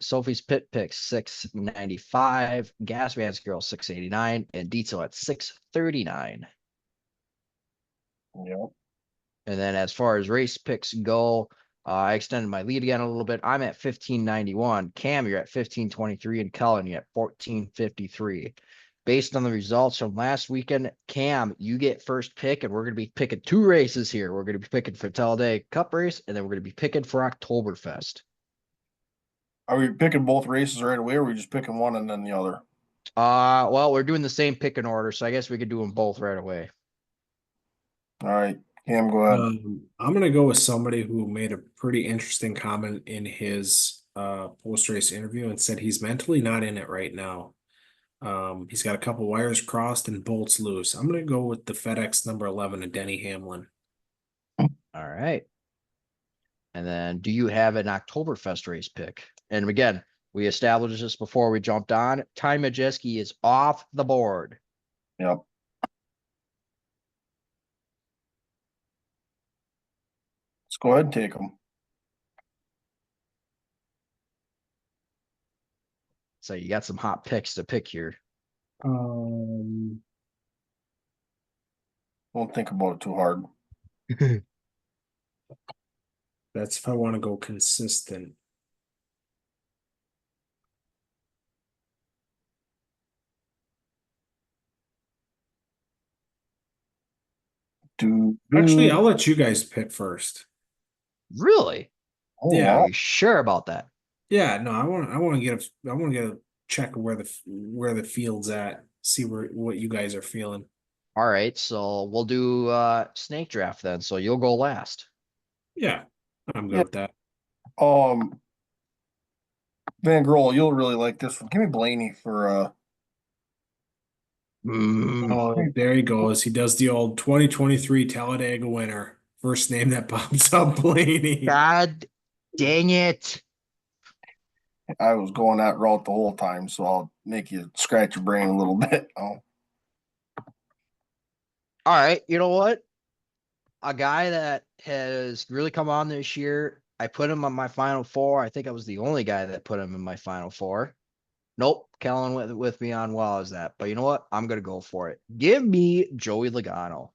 Sophie's Pit Picks 695. Gas Man's Girl 689. And Diesel at 639. Yep. And then as far as race picks go, I extended my lead again a little bit. I'm at 1591. Cam, you're at 1523, and Cullen, you're at 1453. Based on the results from last weekend, Cam, you get first pick, and we're going to be picking 2 races here. We're going to be picking for Talladega Cup race, and then we're going to be picking for Oktoberfest. Are we picking both races right away, or are we just picking one and then the other? Well, we're doing the same pick in order, so I guess we could do them both right away. All right, Cam, go ahead. I'm gonna go with somebody who made a pretty interesting comment in his post-race interview and said he's mentally not in it right now. He's got a couple wires crossed and bolts loose. I'm gonna go with the FedEx number 11 and Denny Hamlin. All right. And then do you have an Oktoberfest race pick? And again, we established this before we jumped on. Ty Majeski is off the board. Yep. Let's go ahead and take them. So you got some hot picks to pick here. Um, Don't think about it too hard. that's if I want to go consistent. Actually, I'll let you guys pick first. Really? Oh, Yeah. Are wow. you sure about that? Yeah, no, I want to get a check of where the field's at, see what you guys are feeling. All right, so we'll do snake draft then. So you'll go last. Yeah, I'm good Yeah. with that. Van Grohl, you'll really like this one. Give me Blaney for Oh, there he goes. He does the old 2023 Talladega winner. First name that pops up, Blaney. God dang it. I was going that route the whole time, so I'll make you scratch your brain a little bit. Oh, All right, you know what? A guy that has really come on this year. I put him on my final 4. I think I was the only guy that put him in my final 4. Nope, Kellen went with me on well as that. But you know what? I'm gonna go for it. Give me Joey Logano.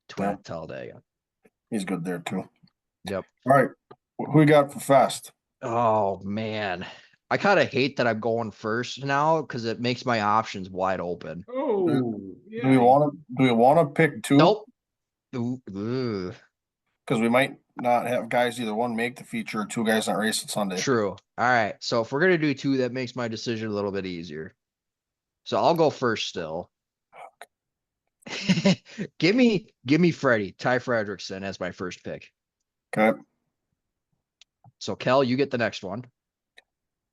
Twin Talladega. He's good there too. Yep. All right. Who we got for fast? Oh man. I kind of hate that I'm going first now because it makes my options wide open. Oh, Do we want to pick two? Nope. Ooh. Because we might not have guys either one make the feature or two guys not racing Sunday. True. All right. So if we're gonna do two, that makes my decision a little bit easier. So I'll go first still. give me Freddie, Ty Fredrickson as my first pick. Okay. So Kel, you get the next one.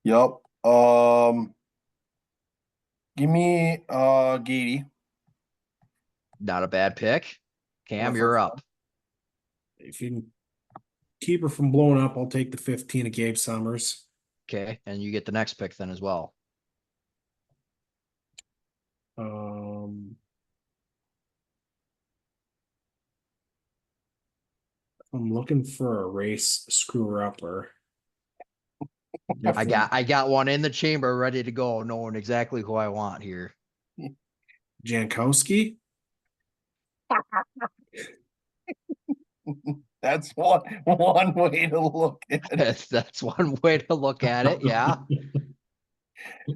Yep. Give me Gady. Not a bad pick. Cam, the you're first up. if you can keep her from blowing up, I'll take the 15 of Gabe Summers. Okay, and you get the next pick then as well. I'm looking for a race screwer upper. I got one in the chamber ready to go, knowing exactly who I want here. Jankowski. That's one way to look at it. That's one way to look at it. Yeah.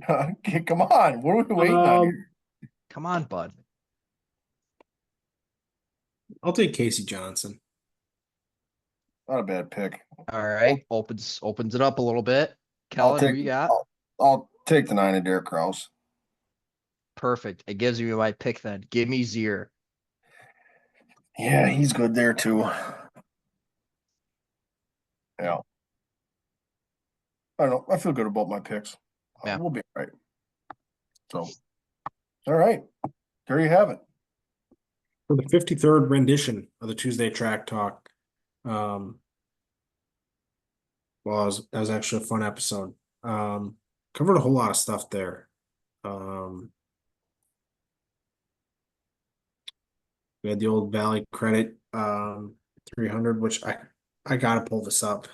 Okay, come on. What are we waiting on here? Come on, bud. I'll take Casey Johnson. Not a bad pick. All right. Opens it up a little bit. Kellen, who you got? I'll take the 9 of Derek Krause. Perfect. It gives me my pick then. Give me Zier. Yeah, he's good there too. Yeah. I don't know. I feel good about my picks. Yeah. We'll be all right. So, all right. There you have it. For the 53rd rendition of the Tuesday Track Talk. Well, that was actually a fun episode. Covered a whole lot of stuff there. We had the old Valley Credit 300, which I gotta pull this up.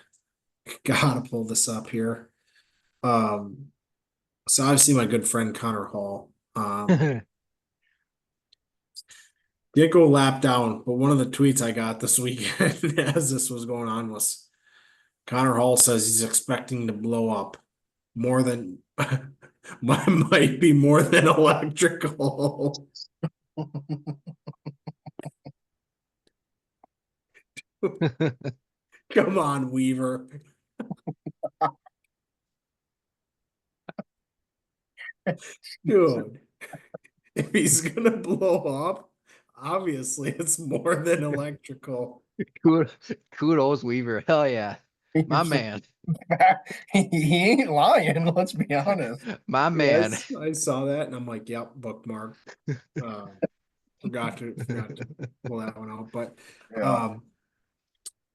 Gotta pull this up here. So obviously my good friend Connor Hall did go lap down, but one of the tweets I got this weekend as this was going on was Connor Hall says he's expecting to blow up more than might be more than electrical. Come on, Weaver. Dude, if he's gonna blow up, obviously it's more than electrical. Kudos, Weaver. Hell yeah. My man. He ain't lying, let's be honest. My man. I saw that and I'm like, yep, bookmark. Forgot to pull that one out. But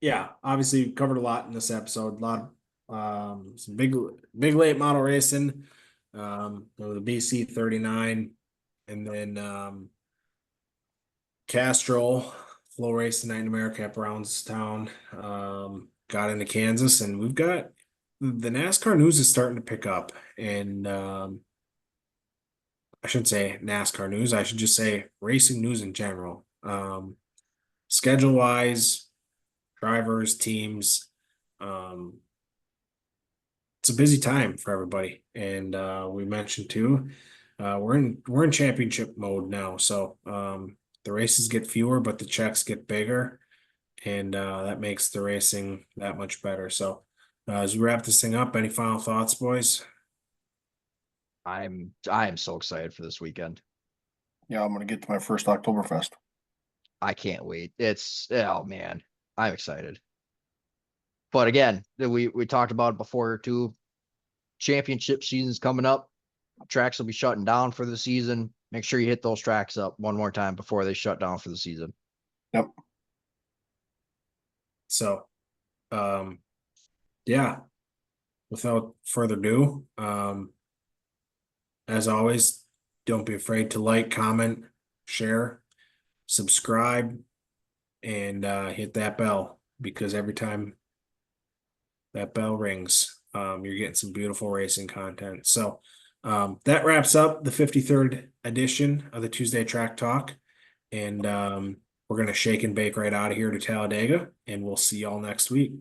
yeah, obviously covered a lot in this episode. A lot of some big late model racing. The BC39 and then Castrol, Floracing Night in America at Brownstown. Got into Kansas, and we've got the NASCAR news is starting to pick up. And I shouldn't say NASCAR news, I should just say racing news in general. Schedule wise, drivers, teams, it's a busy time for everybody. And we mentioned too, we're in championship mode now. So the races get fewer, but the checks get bigger. And that makes the racing that much better. So as we wrap this thing up, any final thoughts, boys? I am so excited for this weekend. Yeah, I'm gonna get to my first Oktoberfest. I can't wait. Oh man, I'm excited. But again, we talked about it before too. Championship season's coming up. Tracks will be shutting down for the season. Make sure you hit those tracks up one more time before they shut down for the season. Yep. So, yeah, without further ado, as always, don't be afraid to like, comment, share, subscribe, and hit that bell, because every time that bell rings, you're getting some beautiful racing content. So that wraps up the 53rd edition of the Tuesday Track Talk. And we're going to shake and bake right out of here to Talladega, and we'll see y'all next week.